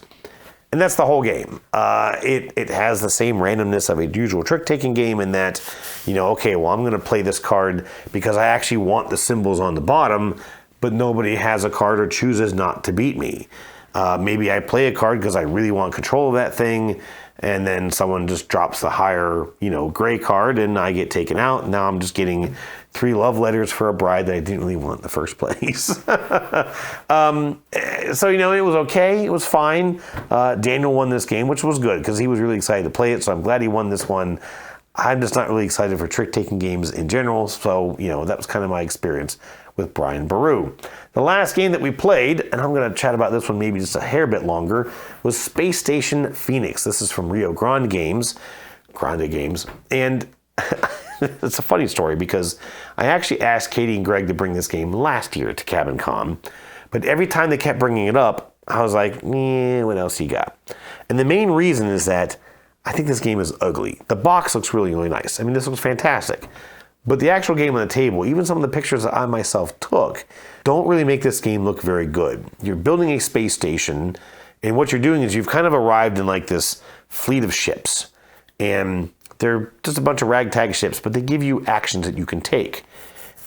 And that's the whole game. It has the same randomness of a usual trick-taking game in that, okay, well, I'm going to play this card because I actually want the symbols on the bottom, but nobody has a card or chooses not to beat me. Maybe I play a card because I really want control of that thing, and then someone just drops the higher, gray card, and I get taken out. Now I'm just getting 3 love letters for a bride that I didn't really want in the first place. So, it was okay. It was fine. Daniel won this game, which was good because he was really excited to play it, so I'm glad he won this one. I'm just not really excited for trick-taking games in general, so, that was kind of my experience with Brian Boru. The last game that we played, and I'm going to chat about this one maybe just a hair bit longer, was Space Station Phoenix. This is from Rio Grande Games, and it's a funny story because I actually asked Katie and Greg to bring this game last year to KabinCon, but every time they kept bringing it up, I was like, what else you got? And the main reason is that I think this game is ugly. The box looks really, really nice. I mean, this looks fantastic. But the actual game on the table, even some of the pictures that I myself took, don't really make this game look very good. You're building a space station, and what you're doing is you've kind of arrived in like this fleet of ships. And they're just a bunch of ragtag ships, but they give you actions that you can take.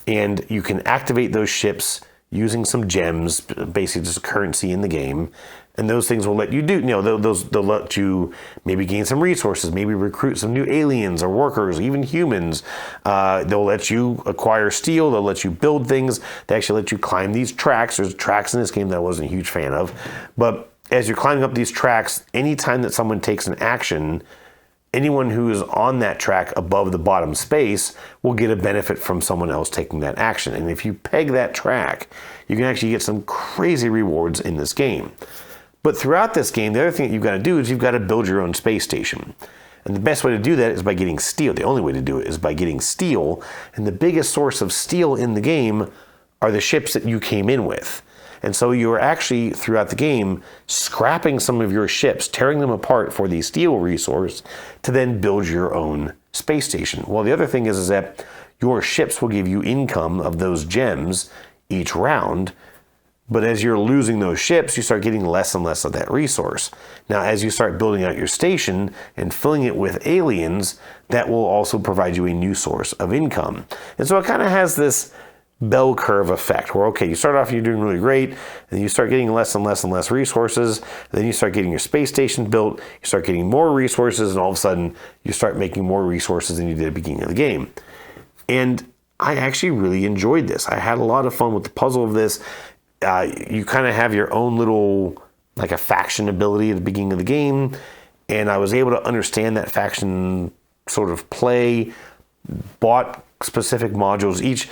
And you can activate those ships using some gems, basically just a currency in the game. And those things will let you do, they'll let you maybe gain some resources, maybe recruit some new aliens or workers, even humans. They'll let you acquire steel. They'll let you build things. They actually let you climb these tracks. There's tracks in this game that I wasn't a huge fan of. But as you're climbing up these tracks, anytime that someone takes an action, anyone who is on that track above the bottom space will get a benefit from someone else taking that action. And if you peg that track, you can actually get some crazy rewards in this game. But throughout this game, the other thing that you've got to do is you've got to build your own space station. And the best way to do that is by getting steel. The only way to do it is by getting steel. And the biggest source of steel in the game are the ships that you came in with. And so you're actually, throughout the game, scrapping some of your ships, tearing them apart for the steel resource to then build your own space station. Well, the other thing is that your ships will give you income of those gems each round. But as you're losing those ships, you start getting less and less of that resource. Now, as you start building out your station and filling it with aliens, that will also provide you a new source of income. And so it kind of has this bell curve effect where, okay, you start off, you're doing really great, and then you start getting less and less and less resources, and then you start getting your space station built, you start getting more resources, and all of a sudden, you start making more resources than you did at the beginning of the game. And I actually really enjoyed this. I had a lot of fun with the puzzle of this. You kind of have your own little, like a faction ability at the beginning of the game, and I was able to understand that faction sort of play, bought specific modules. Each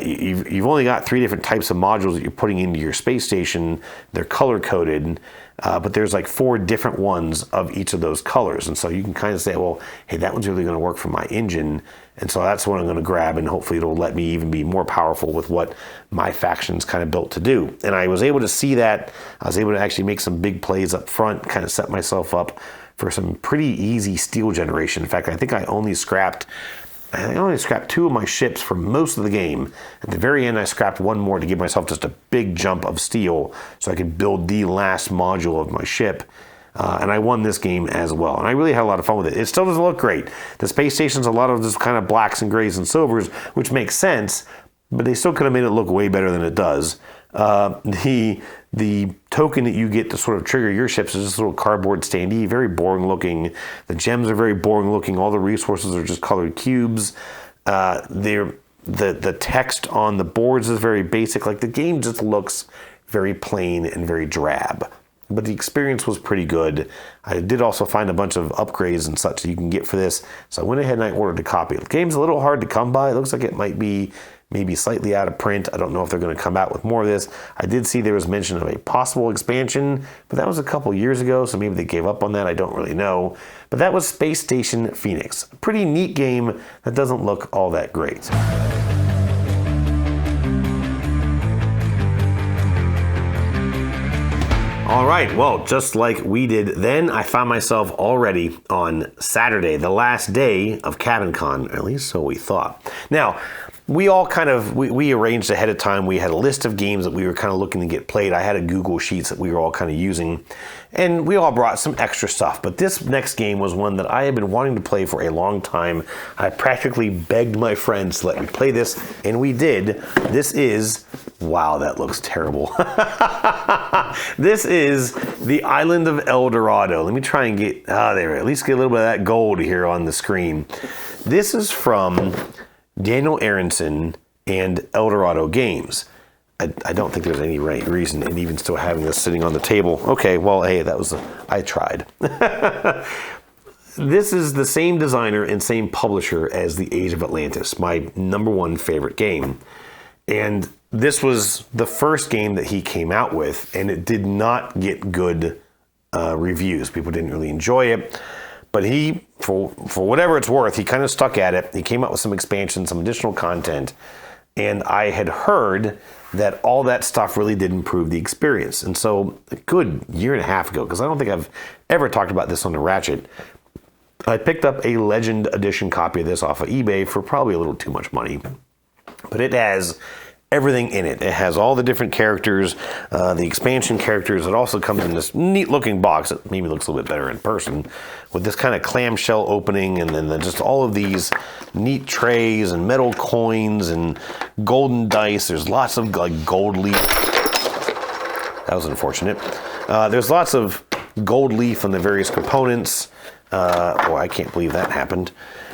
you've only got 3 different types of modules that you're putting into your space station. They're color coded, but there's like 4 different ones of each of those colors, and so you can kind of say, well, hey, that one's really going to work for my engine, and so that's what I'm going to grab, and hopefully it'll let me even be more powerful with what my faction's kind of built to do. And I was able to see that. I was able to actually make some big plays up front, kind of set myself up for some pretty easy steel generation. In fact, I think I only scrapped 2 of my ships for most of the game. At the very end, I scrapped 1 more to give myself just a big jump of steel so I could build the last module of my ship. And I won this game as well. And I really had a lot of fun with it. It still doesn't look great. The space station's a lot of just kind of blacks and grays and silvers, which makes sense, but they still could have made it look way better than it does. The token that you get to sort of trigger your ships is this little cardboard standee, very boring looking. The gems are very boring looking. All the resources are just colored cubes. The text on the boards is very basic. Like, the game just looks very plain and very drab. But the experience was pretty good. I did also find a bunch of upgrades and such that you can get for this. So I went ahead and I ordered a copy. The game's a little hard to come by. It looks like it might be maybe slightly out of print. I don't know if they're going to come out with more of this. I did see there was mention of a possible expansion, but that was a couple years ago, so maybe they gave up on that. I don't really know. But that was Space Station Phoenix. A pretty neat game that doesn't look all that great. All right, well, just like we did then, I found myself already on Saturday, the last day of KabinCon, at least so we thought. Now, we all we arranged ahead of time. We had a list of games that we were kind of looking to get played. I had a Google Sheets that we were all kind of using, and we all brought some extra stuff. But this next game was one that I had been wanting to play for a long time. I practically begged my friends to let me play this, and we did. This is, wow, that looks terrible. This is the Island of El Dorado. Let me try and get, there, at least get a little bit of that gold here on the screen. This is from Daniel Aronson and El Dorado Games. I don't think there's any right reason in even still having this sitting on the table. Okay, well, hey, I tried. This is the same designer and same publisher as The Age of Atlantis, my #1 favorite game. And this was the first game that he came out with, and it did not get good reviews. People didn't really enjoy it. But he, for whatever it's worth, he kind of stuck at it. He came out with some expansion, some additional content. And I had heard that all that stuff really did improve the experience. And so a good year and a half ago, because I don't think I've ever talked about this on the Ratchet, I picked up a Legend Edition copy of this off of eBay for probably a little too much money. But it has everything in it. It has all the different characters, the expansion characters. It also comes in this neat looking box that maybe looks a little bit better in person, with this kind of clamshell opening, and then just all of these neat trays and metal coins and golden dice. There's lots of like gold leaf. That was unfortunate. There's lots of gold leaf on the various components. Well, I can't believe that happened.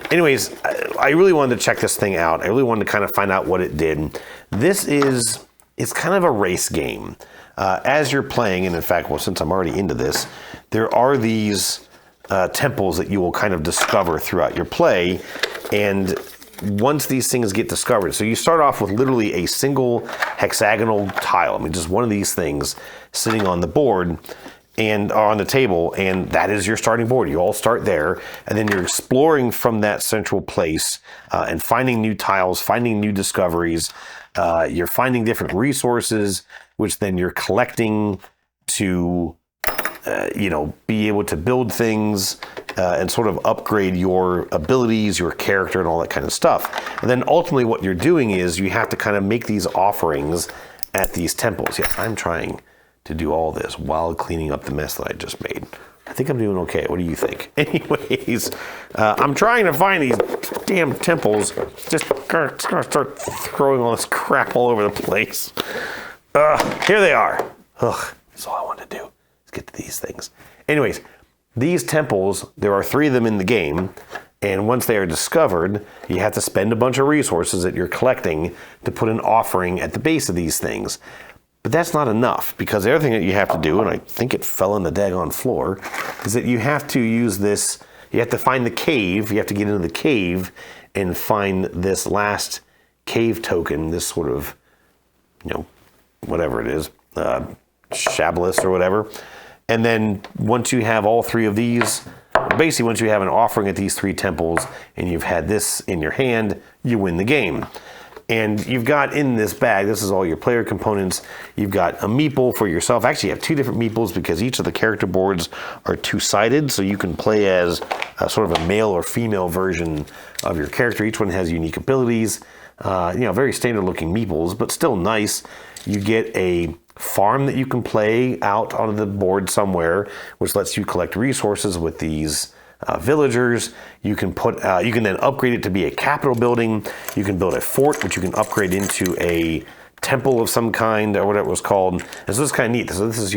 Anyways, I really wanted to check this thing out. I really wanted to kind of find out what it did. It's kind of a race game. As you're playing, and in fact, well, since I'm already into this, there are these temples that you will kind of discover throughout your play. And once these things get discovered, so you start off with literally a single hexagonal tile. I mean, just one of these things sitting on the board and on the table, and that is your starting board. You all start there, and then you're exploring from that central place and finding new tiles, finding new discoveries. You're finding different resources, which then you're collecting to, be able to build things and sort of upgrade your abilities, your character, and all that kind of stuff. And then ultimately what you're doing is you have to kind of make these offerings at these temples. Yes, I'm trying to do all this while cleaning up the mess that I just made. I think I'm doing okay. What do you think? Anyways, I'm trying to find these damn temples. Just gonna start throwing all this crap all over the place. Here they are. That's all I wanted to do. Let's get to these things. Anyways, these temples, there are 3 of them in the game. And once they are discovered, you have to spend a bunch of resources that you're collecting to put an offering at the base of these things. But that's not enough, because the other thing that you have to do, and I think it fell on the daggone floor, is that you have to use this, you have to find the cave, you have to get into the cave and find this last cave token, this sort of, whatever it is, Shabliss or whatever. And then once you have all three of these, basically once you have an offering at these three temples and you've had this in your hand, you win the game. And you've got in this bag, this is all your player components, you've got a meeple for yourself. Actually, you have two different meeples because each of the character boards are two-sided, so you can play as a sort of a male or female version of your character. Each one has unique abilities, very standard-looking meeples, but still nice. You get a farm that you can play out on the board somewhere, which lets you collect resources with these villagers. You can then upgrade it to be a capital building. You can build a fort, which you can upgrade into a temple of some kind or whatever it was called. And so it's kind of neat. So this is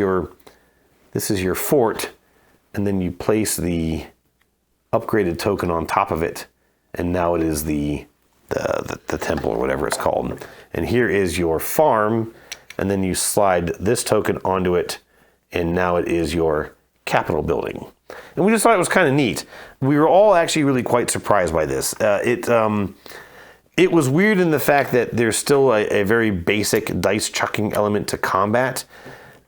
your fort, and then you place the upgraded token on top of it, and now it is the temple or whatever it's called. And here is your farm, and then you slide this token onto it, and now it is your capital building. And we just thought it was kind of neat. We were all actually really quite surprised by this. It was weird in the fact that there's still a very basic dice chucking element to combat.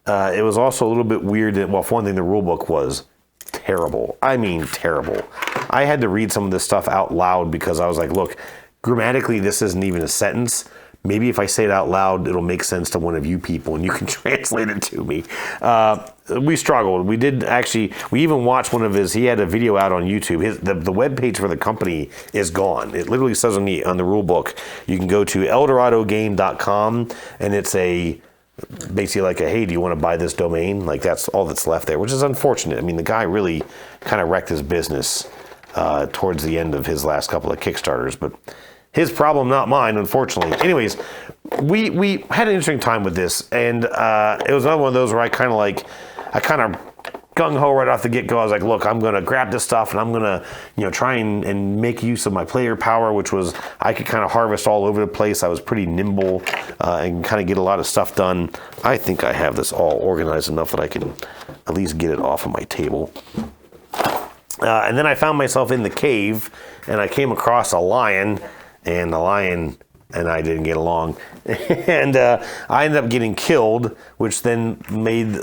It was also a little bit weird that, well, for one thing, the rulebook was terrible. I mean, terrible. I had to read some of this stuff out loud because I was like, look, grammatically, this isn't even a sentence. Maybe if I say it out loud, it'll make sense to one of you people and you can translate it to me. We struggled. We even watched one of he had a video out on YouTube. The web page for the company is gone. It literally says on the rule book, you can go to eldoradogame.com and it's basically like hey, do you want to buy this domain? Like that's all that's left there, which is unfortunate. I mean, the guy really kind of wrecked his business towards the end of his last couple of Kickstarters, but his problem, not mine, unfortunately. Anyways, we had an interesting time with this, and it was another one of those where I kind of gung-ho right off the get-go. I was like, look, I'm going to grab this stuff, and I'm going to try and make use of my player power, which was I could kind of harvest all over the place. I was pretty nimble and kind of get a lot of stuff done. I think I have this all organized enough that I can at least get it off of my table. And then I found myself in the cave, and I came across a lion, and the lion and I didn't get along. And I ended up getting killed, which then made,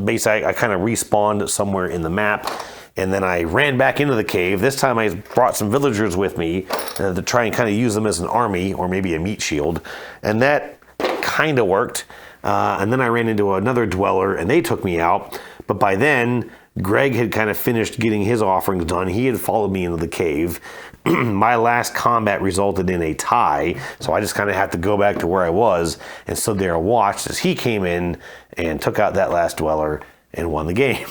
basically I kind of respawned somewhere in the map. And then I ran back into the cave. This time I brought some villagers with me to try and kind of use them as an army or maybe a meat shield. And that kind of worked. And then I ran into another dweller and they took me out. But by then, Greg had kind of finished getting his offerings done. He had followed me into the cave. My last combat resulted in a tie, so I just kind of had to go back to where I was and stood there and watched as he came in and took out that last dweller and won the game.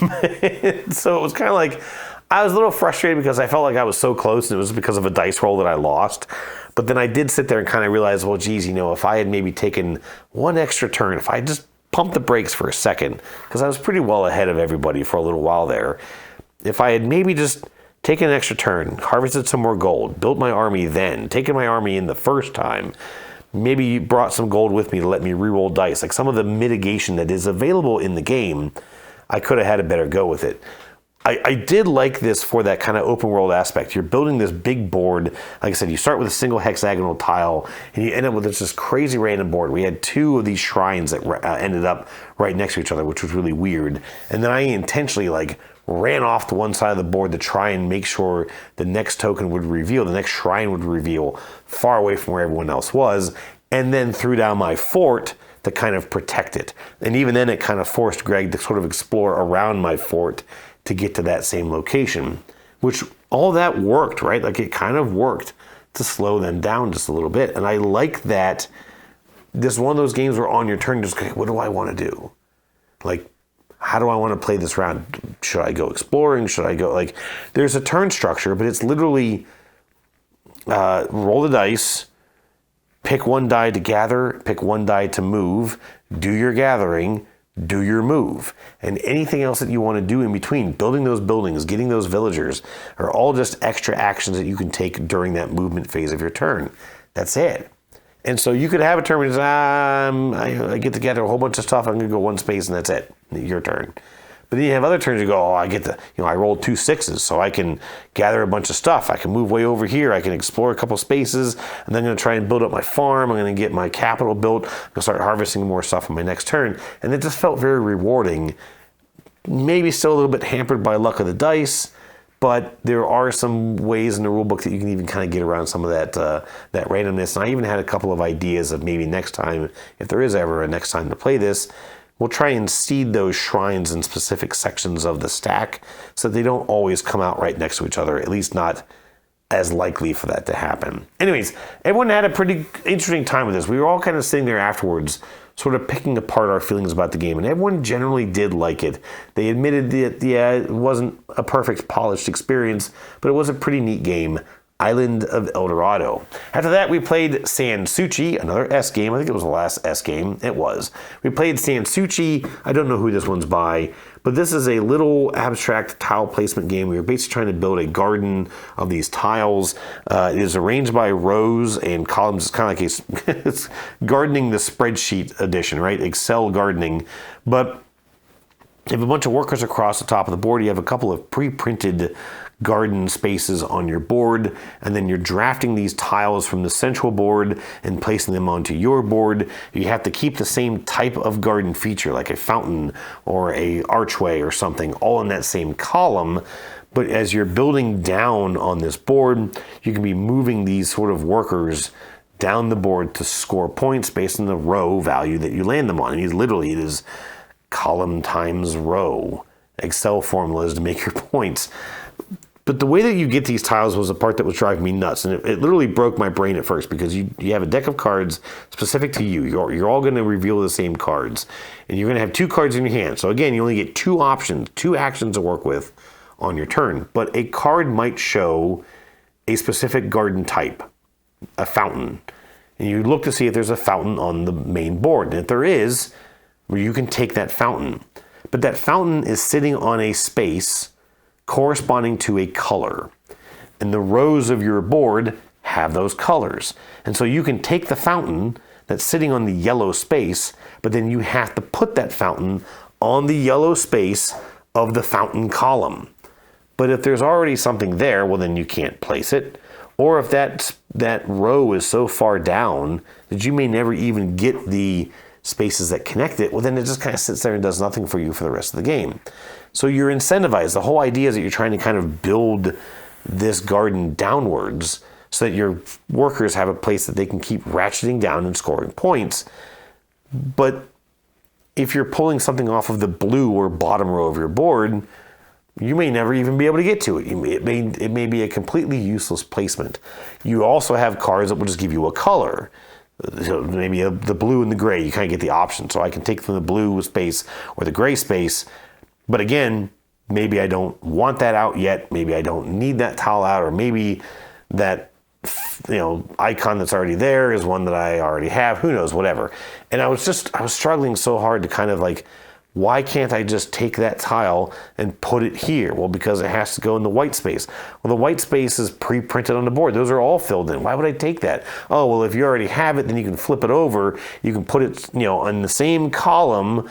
So it was kind of like, I was a little frustrated because I felt like I was so close and it was because of a dice roll that I lost. But then I did sit there and kind of realize, well, geez, if I had maybe taken one extra turn, if I just pumped the brakes for a second, because I was pretty well ahead of everybody for a little while there, if I had maybe just taken an extra turn, harvested some more gold, built my army then, taken my army in the first time, maybe brought some gold with me to let me reroll dice, like some of the mitigation that is available in the game, I could have had a better go with it. I did like this for that kind of open world aspect. You're building this big board. Like I said, you start with a single hexagonal tile and you end up with this crazy random board. We had two of these shrines that ended up right next to each other, which was really weird. And then I intentionally ran off to one side of the board to try and make sure the next token would reveal, the next shrine would reveal far away from where everyone else was, and then threw down my fort to kind of protect it. And even then it kind of forced Greg to sort of explore around my fort to get to that same location, which all that worked, right? Like it kind of worked to slow them down just a little bit. And I like that this is one of those games where on your turn, just what do I want to do? Like, how do I want to play this round? Should I go exploring? Should I go, there's a turn structure, but it's literally roll the dice, pick one die to gather, pick one die to move, do your gathering, do your move. And anything else that you want to do in between, building those buildings, getting those villagers, are all just extra actions that you can take during that movement phase of your turn. That's it. And so you could have a turn where I get together a whole bunch of stuff, I'm going to go one space and that's it, your turn. But But then you have other turns you go, oh, I rolled 2 6s, so I can gather a bunch of stuff. I can move way over here. I can explore a couple spaces, and then I'm going to try and build up my farm. I'm going to get my capital built. I'm going to start harvesting more stuff on my next turn. And it just felt very rewarding. Maybe still a little bit hampered by luck of the dice, but there are some ways in the rulebook that you can even kind of get around some of that randomness. And I even had a couple of ideas of maybe next time, if there is ever a next time to play this, we'll try and seed those shrines in specific sections of the stack so that they don't always come out right next to each other, at least not as likely for that to happen. Anyways, everyone had a pretty interesting time with this. We were all kind of sitting there afterwards, sort of picking apart our feelings about the game, and everyone generally did like it. They admitted that, yeah, it wasn't a perfect polished experience, but it was a pretty neat game. Island of El Dorado. After that, we played Sanssouci, another S game. I think it was the last S game. It was. We played Sanssouci. I don't know who this one's by, but this is a little abstract tile placement game. We were basically trying to build a garden of these tiles. It is arranged by rows and columns. It's kind of like it's gardening the spreadsheet edition, right? Excel gardening. But you have a bunch of workers across the top of the board. You have a couple of pre-printed garden spaces on your board, and then you're drafting these tiles from the central board and placing them onto your board. You have to keep the same type of garden feature, like a fountain or a archway or something, all in that same column. But as you're building down on this board, you can be moving these sort of workers down the board to score points based on the row value that you land them on. And literally, it is column times row. Excel formulas to make your points. But the way that you get these tiles was the part that was driving me nuts. And it literally broke my brain at first, because you have a deck of cards specific to you. You're all going to reveal the same cards. And you're going to have 2 cards in your hand. So again, you only get 2 options, 2 actions to work with on your turn. But a card might show a specific garden type, a fountain. And you look to see if there's a fountain on the main board. And if there is, you can take that fountain. But that fountain is sitting on a space corresponding to a color. And the rows of your board have those colors. And so you can take the fountain that's sitting on the yellow space, but then you have to put that fountain on the yellow space of the fountain column. But if there's already something there, well, then you can't place it. Or if that row is so far down that you may never even get the spaces that connect it, well, then it just kind of sits there and does nothing for you for the rest of the game. So you're incentivized. The whole idea is that you're trying to kind of build this garden downwards so that your workers have a place that they can keep ratcheting down and scoring points. But if you're pulling something off of the blue or bottom row of your board, you may never even be able to get to it. It may be a completely useless placement. You also have cards that will just give you a color. So maybe the blue and the gray, you kind of get the option. So I can take from the blue space or the gray space. But again, maybe I don't want that out yet. Maybe I don't need that tile out, or maybe that icon that's already there is one that I already have. Who knows? Whatever. And I was struggling so hard to kind of like, why can't I just take that tile and put it here? Well, because it has to go in the white space. Well, the white space is pre-printed on the board. Those are all filled in. Why would I take that? Oh, well, if you already have it, then you can flip it over. You can put it, on the same column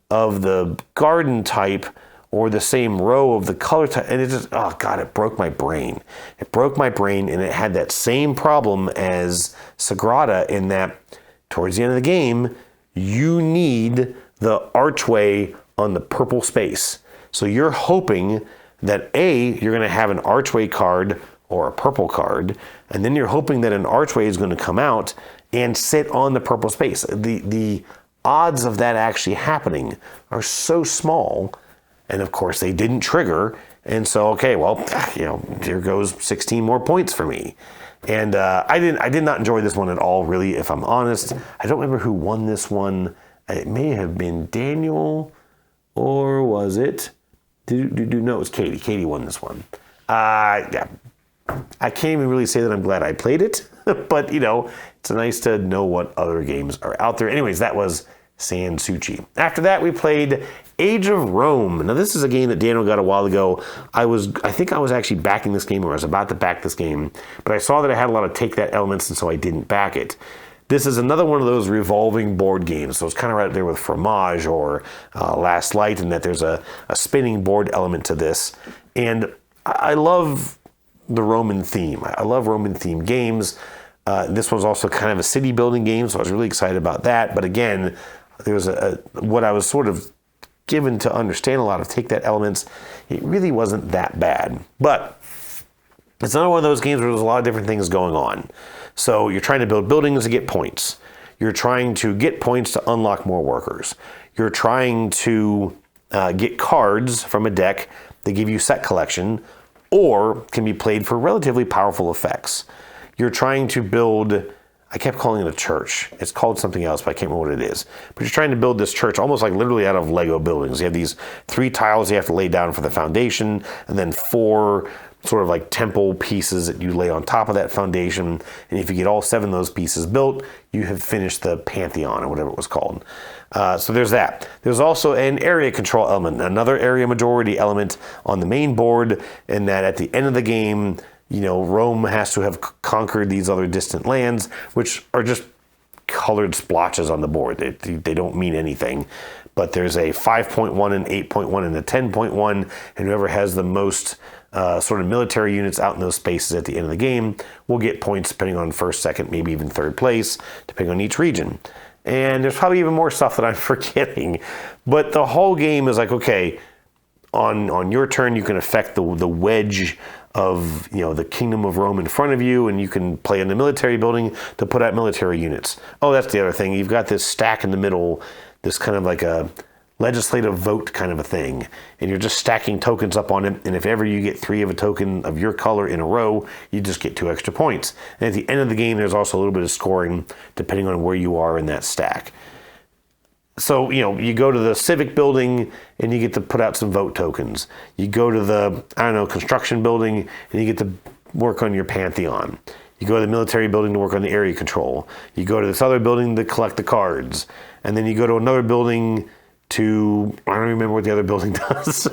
of the garden type or the same row of the color type. And it just, oh God, it broke my brain. It broke my brain, and it had that same problem as Sagrada in that towards the end of the game, you need the archway on the purple space. So you're hoping that you're going to have an archway card or a purple card, and then you're hoping that an archway is going to come out and sit on the purple space. The odds of that actually happening are so small, and of course they didn't trigger, and so okay, well, here goes 16 more points for me. And I did not enjoy this one at all, really, if I'm honest. I don't remember who won this one. It may have been Daniel, or was it? No, it was Katie. Katie won this one. Yeah. I can't even really say that I'm glad I played it, but it's nice to know what other games are out there. Anyways, that was Sanssouci. After that, we played Age of Rome. Now, this is a game that Daniel got a while ago. I think I was actually backing this game, or I was about to back this game, but I saw that it had a lot of take that elements, and so I didn't back it. This is another one of those revolving board games. So it's kind of right there with Fromage or Last Light, in that there's a spinning board element to this. And I love the Roman theme. I love Roman themed games. This one's also kind of a city building game, so I was really excited about that. But again, there was what I was sort of given to understand a lot of take that elements. It really wasn't that bad. But it's another one of those games where there's a lot of different things going on. So you're trying to build buildings to get points. You're trying to get points to unlock more workers. You're trying to get cards from a deck that give you set collection or can be played for relatively powerful effects. You're trying to build, I kept calling it a church. It's called something else, but I can't remember what it is. But you're trying to build this church almost like literally out of Lego buildings. You have these 3 tiles you have to lay down for the foundation, and then 4 sort of like temple pieces that you lay on top of that foundation. And if you get all 7 of those pieces built, you have finished the Pantheon or whatever it was called. So there's that. There's also an area control element, another area majority element on the main board, in that at the end of the game, Rome has to have conquered these other distant lands, which are just colored splotches on the board. They don't mean anything. But there's a 5.1, an 8.1, and a 10.1, and whoever has the most sort of military units out in those spaces at the end of the game will get points depending on first, second, maybe even third place, depending on each region. And there's probably even more stuff that I'm forgetting. But the whole game is like, okay, on your turn, you can affect the wedge of the Kingdom of Rome in front of you, and you can play in the military building to put out military units. Oh, that's the other thing. You've got this stack in the middle, this kind of like a legislative vote kind of a thing, and you're just stacking tokens up on it, and if ever you get 3 of a token of your color in a row, you just get 2 extra points. And at the end of the game, there's also a little bit of scoring depending on where you are in that stack. So, you go to the civic building and you get to put out some vote tokens. You go to the, construction building and you get to work on your Pantheon. You go to the military building to work on the area control. You go to this other building to collect the cards. And then you go to another building to, I don't remember what the other building does.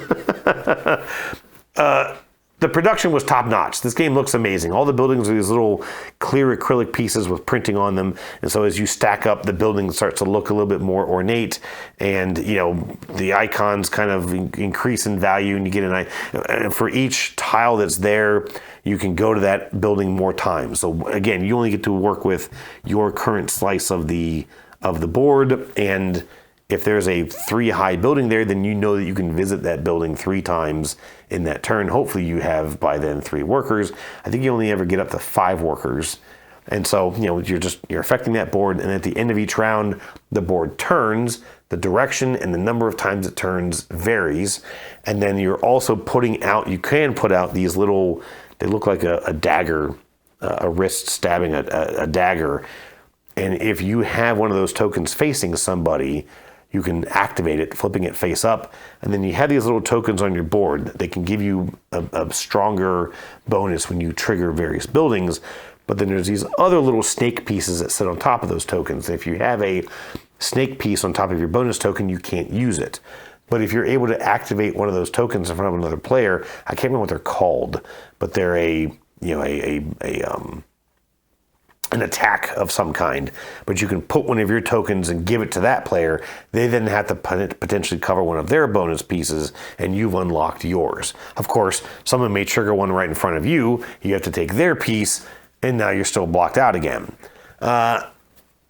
The production was top notch. This game looks amazing. All the buildings are these little clear acrylic pieces with printing on them. And so as you stack up, the building starts to look a little bit more ornate. And, the icons kind of increase in value, and you get and for each tile that's there, you can go to that building more times. So again, you only get to work with your current slice of the board. And if there's a 3 high building there, then you know that you can visit that building 3 times in that turn. Hopefully you have by then 3 workers. I think you only ever get up to 5 workers. And so, you're affecting that board. And at the end of each round, the board turns. The direction and the number of times it turns varies. And then you're also you can put out these little, they look like a dagger, a wrist stabbing a dagger. And if you have one of those tokens facing somebody, you can activate it, flipping it face up, and then you have these little tokens on your board. They can give you a stronger bonus when you trigger various buildings, but then there's these other little snake pieces that sit on top of those tokens. If you have a snake piece on top of your bonus token, you can't use it. But if you're able to activate one of those tokens in front of another player, I can't remember what they're called, but they're an attack of some kind, but you can put one of your tokens and give it to that player. They then have to potentially cover one of their bonus pieces, and you've unlocked yours. Of course, someone may trigger one right in front of you. You have to take their piece, and now you're still blocked out again.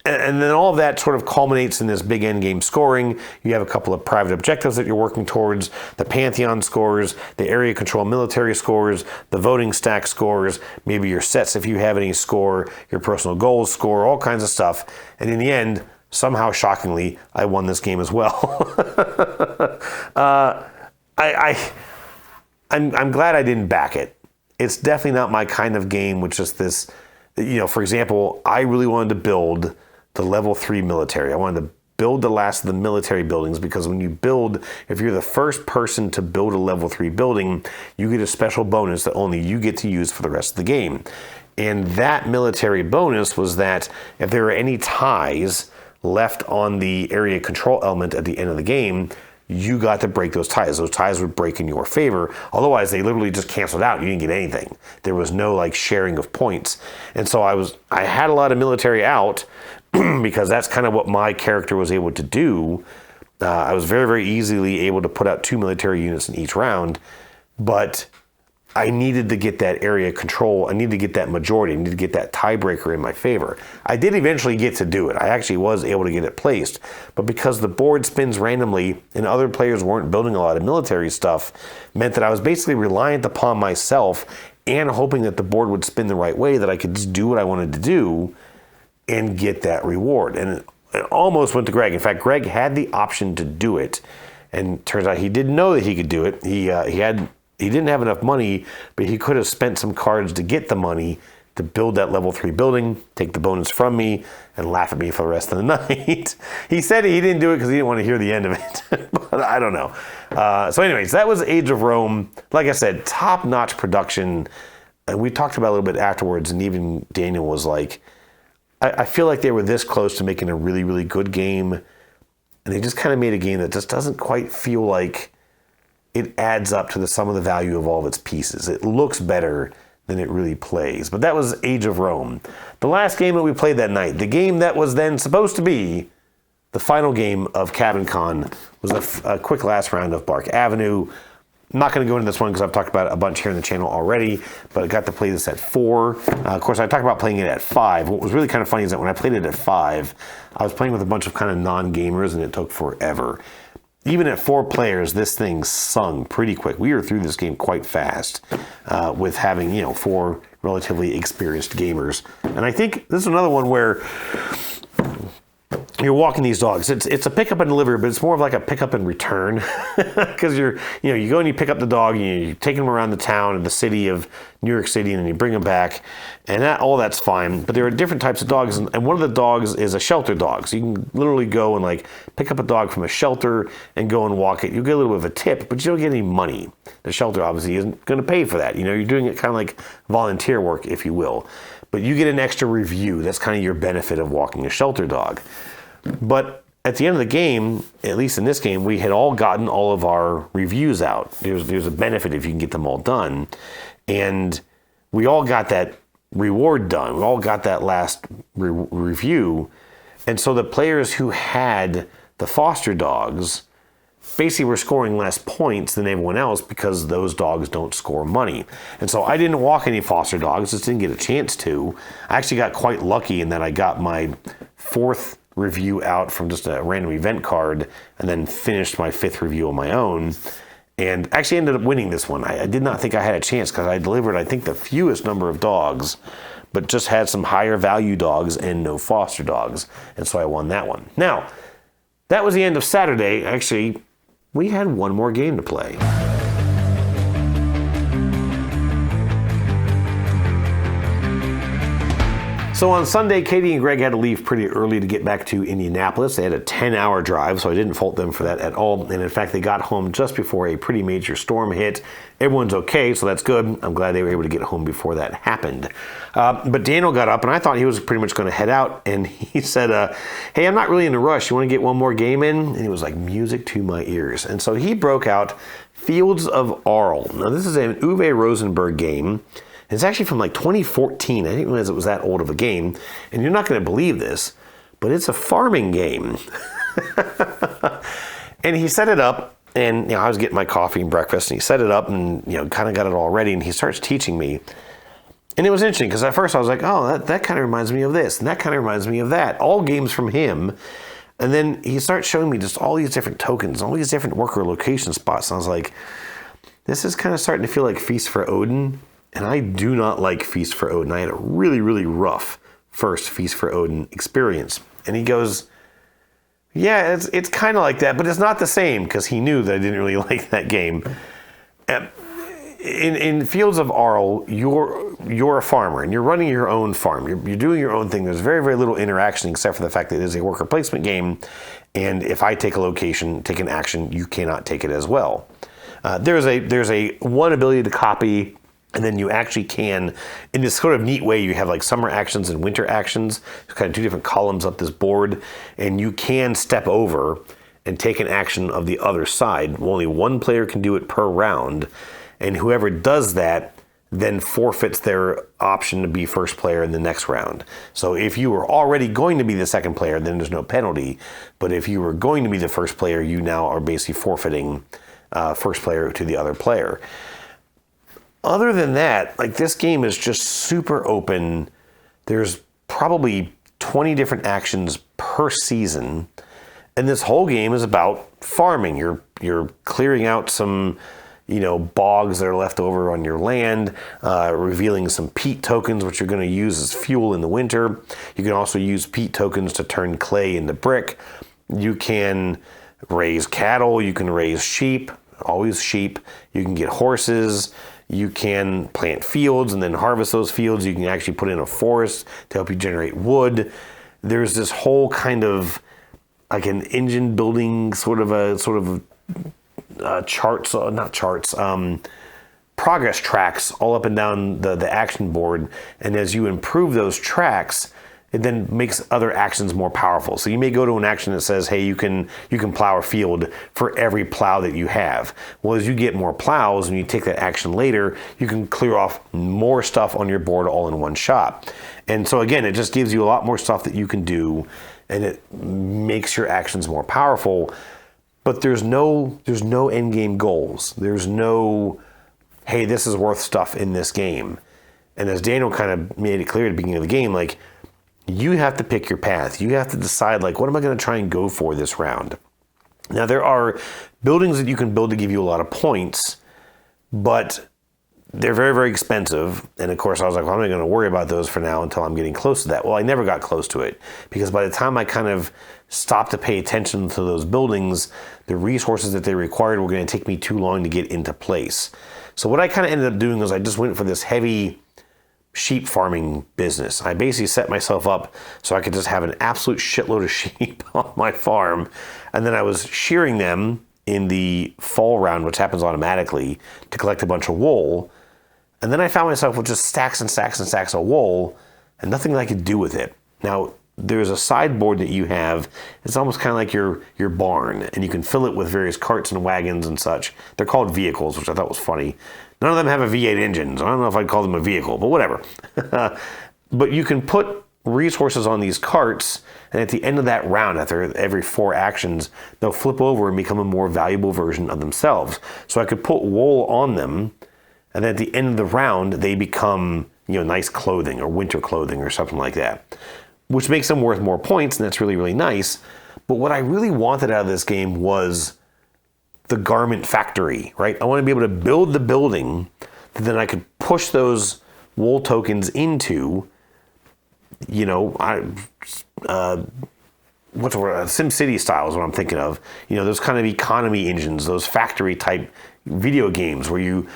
And then all of that sort of culminates in this big end game scoring. You have a couple of private objectives that you're working towards, the Pantheon scores, the area control military scores, the voting stack scores, maybe your sets if you have any score, your personal goals score, all kinds of stuff. And in the end, somehow shockingly, I won this game as well. I'm glad I didn't back it. It's definitely not my kind of game, which is this, for example, I really wanted to build the level 3 military. I wanted to build the last of the military buildings, because when you build, if you're the first person to build a level 3 building, you get a special bonus that only you get to use for the rest of the game. And that military bonus was that if there are any ties left on the area control element at the end of the game, you got to break those ties. Those ties would break in your favor. Otherwise, they literally just canceled out. You didn't get anything. There was no like sharing of points. And so I had a lot of military out because that's kind of what my character was able to do. I was very, very easily able to put out 2 military units in each round, but I needed to get that area control. I needed to get that majority. I needed to get that tiebreaker in my favor. I did eventually get to do it. I actually was able to get it placed. But because the board spins randomly and other players weren't building a lot of military stuff, meant that I was basically reliant upon myself and hoping that the board would spin the right way, that I could just do what I wanted to do and get that reward. And it almost went to Greg. In fact, Greg had the option to do it. And turns out he didn't know that he could do it. He didn't have enough money, but he could have spent some cards to get the money to build that level 3 building, take the bonus from me, and laugh at me for the rest of the night. He said he didn't do it because he didn't want to hear the end of it, but I don't know. So anyways, that was Age of Rome. Like I said, top-notch production. And we talked about it a little bit afterwards, and even Daniel was like, I feel like they were this close to making a really, really good game, and they just kind of made a game that just doesn't quite feel like it adds up to the sum of the value of all of its pieces. It looks better than it really plays. But that was Age of Rome. The last game that we played that night, the game that was then supposed to be the final game of KabinCon, was a quick last round of Bark Avenue. I'm not going to go into this one because I've talked about it a bunch here in the channel already, but I got to play this at 4. Of course, I talked about playing it at 5. What was really kind of funny is that when I played it at 5, I was playing with a bunch of kind of non-gamers, and it took forever. Even at 4 players, this thing sung pretty quick. We were through this game quite fast with having, 4 relatively experienced gamers. And I think this is another one where you're walking these dogs. It's a pick up and deliver, but it's more of like a pick up and return, because you go and you pick up the dog and you take them around the town and the city of New York City, and then you bring them back, and all that's fine. But there are different types of dogs, and one of the dogs is a shelter dog. So you can literally go and like pick up a dog from a shelter and go and walk it. You get a little bit of a tip, but you don't get any money. The shelter obviously isn't going to pay for that. You're doing it kind of like volunteer work, if you will. But you get an extra review. That's kind of your benefit of walking a shelter dog. But at the end of the game, at least in this game, we had all gotten all of our reviews out. There's a benefit if you can get them all done. And we all got that reward done. We all got that last review. And so the players who had the foster dogs basically were scoring less points than everyone else because those dogs don't score money. And so I didn't walk any foster dogs, just didn't get a chance to. I actually got quite lucky in that I got my 4th review out from just a random event card, and then finished my 5th review on my own, and actually ended up winning this one. I did not think I had a chance because I delivered, I think, the fewest number of dogs, but just had some higher value dogs and no foster dogs, and so I won that one. Now, that was the end of Saturday. Actually, we had one more game to play. So on Sunday, Katie and Greg had to leave pretty early to get back to Indianapolis. They had a 10-hour drive, so I didn't fault them for that at all. And in fact, they got home just before a pretty major storm hit. Everyone's okay, so that's good. I'm glad they were able to get home before that happened. But Daniel got up, and I thought he was pretty much going to head out. And he said, hey, I'm not really in a rush. You want to get one more game in? And it was like music to my ears. And so he broke out Fields of Arle. Now, this is an Uwe Rosenberg game. It's actually from like 2014. I didn't realize it was that old of a game. And you're not going to believe this, but it's a farming game. And he set it up, and I was getting my coffee and breakfast, and he set it up and kind of got it all ready, and he starts teaching me. And it was interesting because at first I was like, oh, that kind of reminds me of this, and that kind of reminds me of that. All games from him. And then he starts showing me just all these different tokens, all these different worker location spots. And I was like, this is kind of starting to feel like Feast for Odin. And I do not like Feast for Odin. I had a really, really rough first Feast for Odin experience. And he goes, yeah, it's kind of like that, but it's not the same, because he knew that I didn't really like that game. In Fields of Arle, you're a farmer, and you're running your own farm. You're doing your own thing. There's very, very little interaction except for the fact that it is a worker placement game. And if I take a location, take an action, you cannot take it as well. There's a one ability to copy. And then you actually can, in this sort of neat way, you have like summer actions and winter actions. There's kind of 2 different columns up this board. And you can step over and take an action of the other side. Only one player can do it per round, and whoever does that then forfeits their option to be first player in the next round. So if you were already going to be the second player, then there's no penalty. But if you were going to be the first player, you now are basically forfeiting first player to the other player. Other than that, like, this game is just super open. There's probably 20 different actions per season. And this whole game is about farming. You're clearing out some, bogs that are left over on your land, revealing some peat tokens, which you're going to use as fuel in the winter. You can also use peat tokens to turn clay into brick. You can raise cattle. You can raise sheep, always sheep. You can get horses. You can plant fields and then harvest those fields. You can actually put in a forest to help you generate wood. There's this whole kind of like an engine building progress tracks all up and down the action board. And as you improve those tracks, it then makes other actions more powerful. So you may go to an action that says, hey, you can plow a field for every plow that you have. Well, as you get more plows and you take that action later, you can clear off more stuff on your board all in one shot. And so again, it just gives you a lot more stuff that you can do, and it makes your actions more powerful. But there's no end game goals. There's no, hey, this is worth stuff in this game. And as Daniel kind of made it clear at the beginning of the game, like, you have to pick your path. You have to decide, like, what am I going to try and go for this round? Now, there are buildings that you can build to give you a lot of points, but they're very, very expensive. And of course, I was like, well, I'm not going to worry about those for now until I'm getting close to that. Well, I never got close to it, because by the time I kind of stopped to pay attention to those buildings, the resources that they required were going to take me too long to get into place. So what I kind of ended up doing was I just went for this heavy sheep farming business. I basically set myself up so I could just have an absolute shitload of sheep on my farm. And then I was shearing them in the fall round, which happens automatically, to collect a bunch of wool. And then I found myself with just stacks and stacks and stacks of wool and nothing I could do with it. Now, there's a sideboard that you have. It's almost kind of like your barn, and you can fill it with various carts and wagons and such. They're called vehicles, which I thought was funny. None of them have a V8 engine, so I don't know if I'd call them a vehicle, but whatever. But you can put resources on these carts, and at the end of that round, after every 4 actions, they'll flip over and become a more valuable version of themselves. So I could put wool on them, and then at the end of the round, they become, nice clothing or winter clothing or something like that, which makes them worth more points, and that's really, really nice. But what I really wanted out of this game was the garment factory, right? I want to be able to build the building that then I could push those wool tokens into, what's the word? SimCity style is what I'm thinking of. Those kind of economy engines, those factory type video games where you're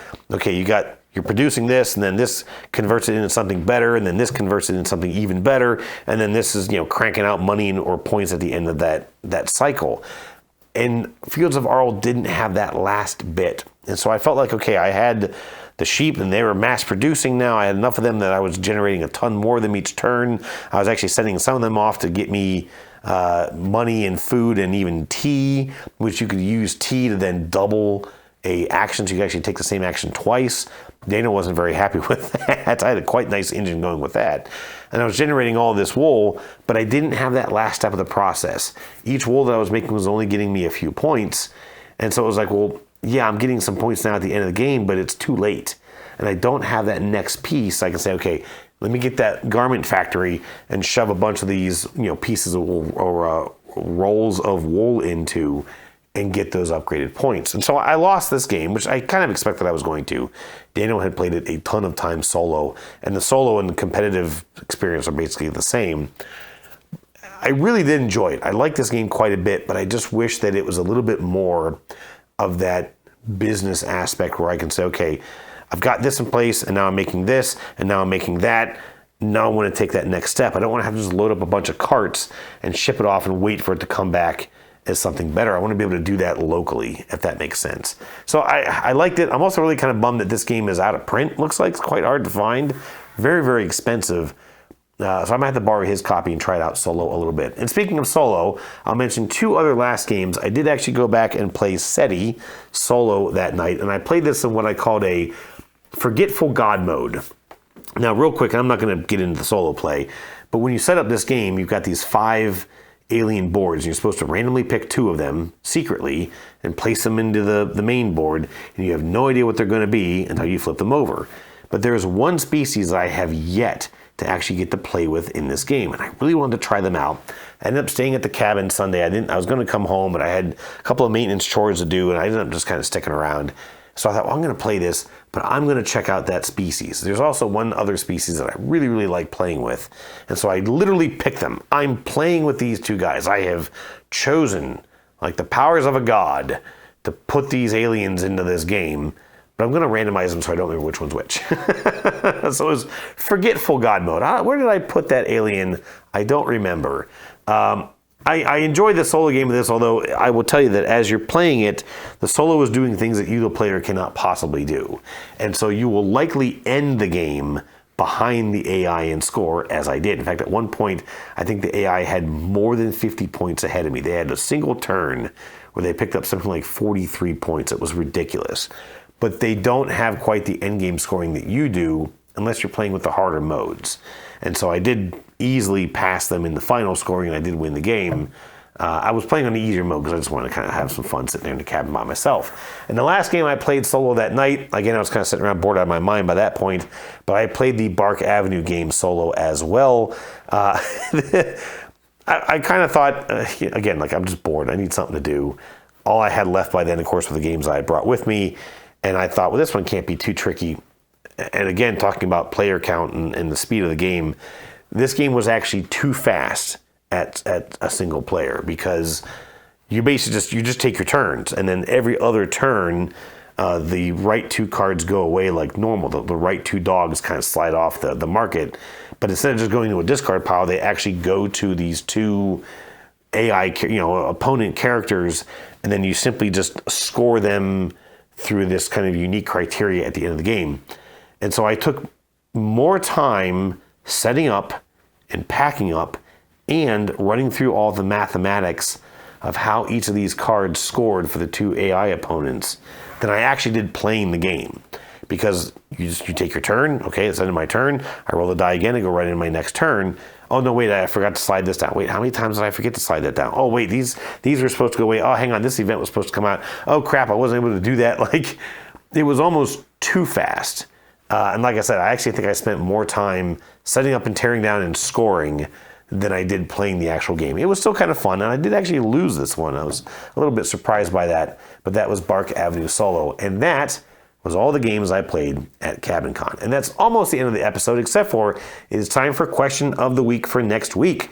producing this, and then this converts it into something better, and then this converts it into something even better, and then this is, cranking out money or points at the end of that cycle. And Fields of Arle didn't have that last bit. And so I felt like, okay, I had the sheep and they were mass producing now. I had enough of them that I was generating a ton more of them each turn. I was actually sending some of them off to get me money and food and even tea, which you could use tea to then double a action. So you could actually take the same action twice. Dana wasn't very happy with that. I had a quite nice engine going with that. And I was generating all this wool, but I didn't have that last step of the process. Each wool that I was making was only getting me a few points. And so it was like, well, yeah, I'm getting some points now at the end of the game, but it's too late. And I don't have that next piece. I can say, okay, let me get that garment factory and shove a bunch of these, pieces of wool or rolls of wool into and get those upgraded points. And so I lost this game, which I kind of expected I was going to. Daniel had played it a ton of times solo, and the solo and the competitive experience are basically the same. I really did enjoy it. I like this game quite a bit, but I just wish that it was a little bit more of that business aspect where I can say, okay, I've got this in place, and now I'm making this, and now I'm making that. Now I want to take that next step. I don't want to have to just load up a bunch of carts and ship it off and wait for it to come back as something better. I want to be able to do that locally, if that makes sense. So I liked it. I'm also really kind of bummed that this game is out of print. Looks like it's quite hard to find. Very, very expensive. So I might have to borrow his copy and try it out solo a little bit. And speaking of solo, I'll mention 2 other last games. I did actually go back and play SETI solo that night, and I played this in what I called a Forgetful God mode. Now, real quick, I'm not going to get into the solo play, but when you set up this game, you've got these 5 alien boards, and you're supposed to randomly pick 2 of them secretly and place them into the main board, and you have no idea what they're going to be until you flip them over. But there is one species that I have yet to actually get to play with in this game, and I really wanted to try them out. I ended up staying at the cabin Sunday. I was going to come home, but I had a couple of maintenance chores to do, and I ended up just kind of sticking around. So I thought, well, I'm going to play this, but I'm going to check out that species. There's also one other species that I really, really like playing with, and so I literally picked them. I'm playing with these 2 guys. I have chosen, like the powers of a god, to put these aliens into this game. But I'm going to randomize them so I don't remember which one's which. So it was Forgetful God mode. Where did I put that alien? I don't remember. I enjoyed the solo game of this, although I will tell you that as you're playing it, the solo is doing things that you, the player, cannot possibly do. And so you will likely end the game behind the AI in score, as I did. In fact, at one point, I think the AI had more than 50 points ahead of me. They had a single turn where they picked up something like 43 points. It was ridiculous. But they don't have quite the endgame scoring that you do unless you're playing with the harder modes. And so I did easily pass them in the final scoring, and I did win the game. I was playing on the easier mode because I just wanted to kind of have some fun sitting there in the cabin by myself. And the last game I played solo that night, again, I was kind of sitting around bored out of my mind by that point, but I played the Bark Avenue game solo as well. I kind of thought, again, like I'm just bored. I need something to do. All I had left by then, of course, were the games I brought with me. And I thought, well, this one can't be too tricky. And again, talking about player count and the speed of the game, this game was actually too fast at a single player because you basically just take your turns, and then every other turn, the right 2 cards go away like normal. The right 2 dogs kind of slide off the market, but instead of just going to a discard pile, they actually go to these 2 AI, opponent characters, and then you simply just score them through this kind of unique criteria at the end of the game. And so I took more time setting up and packing up and running through all the mathematics of how each of these cards scored for the 2 AI opponents than I actually did playing the game. Because you take your turn, okay, it's the end of my turn, I roll the die again and go right into my next turn. Oh no, wait, I forgot to slide this down. Wait, how many times did I forget to slide that down? Oh wait, these were supposed to go away. Oh, hang on, this event was supposed to come out. Oh crap, I wasn't able to do that. Like, it was almost too fast. And like I said, I actually think I spent more time setting up and tearing down and scoring than I did playing the actual game. It was still kind of fun, and I did actually lose this one. I was a little bit surprised by that, but that was Bark Avenue Solo, and that was all the games I played at KabinCon. And that's almost the end of the episode, except for it is time for question of the week for next week.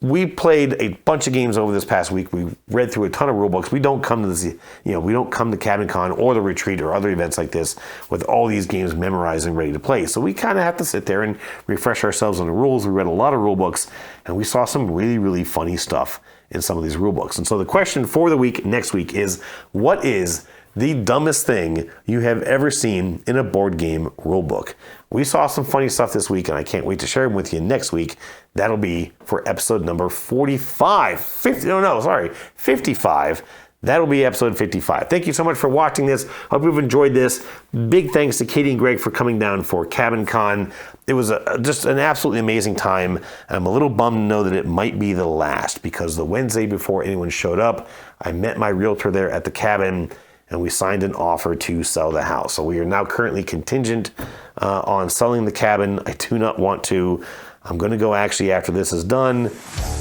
We played a bunch of games over this past week. We read through a ton of rulebooks. We don't come to this, we don't come to KabinCon or the retreat or other events like this with all these games memorized and ready to play. So we kind of have to sit there and refresh ourselves on the rules. We read a lot of rulebooks, and we saw some really, really funny stuff in some of these rulebooks. And so the question for the week next week is, what is the dumbest thing you have ever seen in a board game rulebook? We saw some funny stuff this week, and I can't wait to share them with you next week. That'll be for episode number 55. 55. That'll be episode 55. Thank you so much for watching this. Hope you've enjoyed this. Big thanks to Katie and Greg for coming down for KabinCon. It was just an absolutely amazing time. I'm a little bummed to know that it might be the last, because the Wednesday before anyone showed up, I met my realtor there at the cabin, and we signed an offer to sell the house. So we are now currently contingent on selling the cabin. I do not want to. I'm going to go actually, after this is done,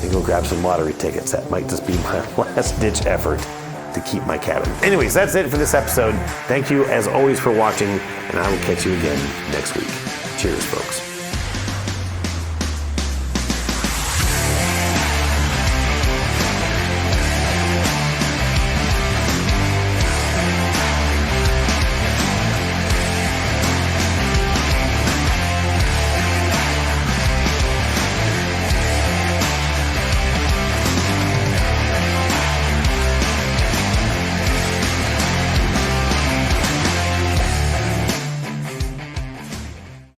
and go grab some lottery tickets. That might just be my last ditch effort to keep my cabin. Anyways, that's it for this episode. Thank you as always for watching, and I will catch you again next week. Cheers, folks.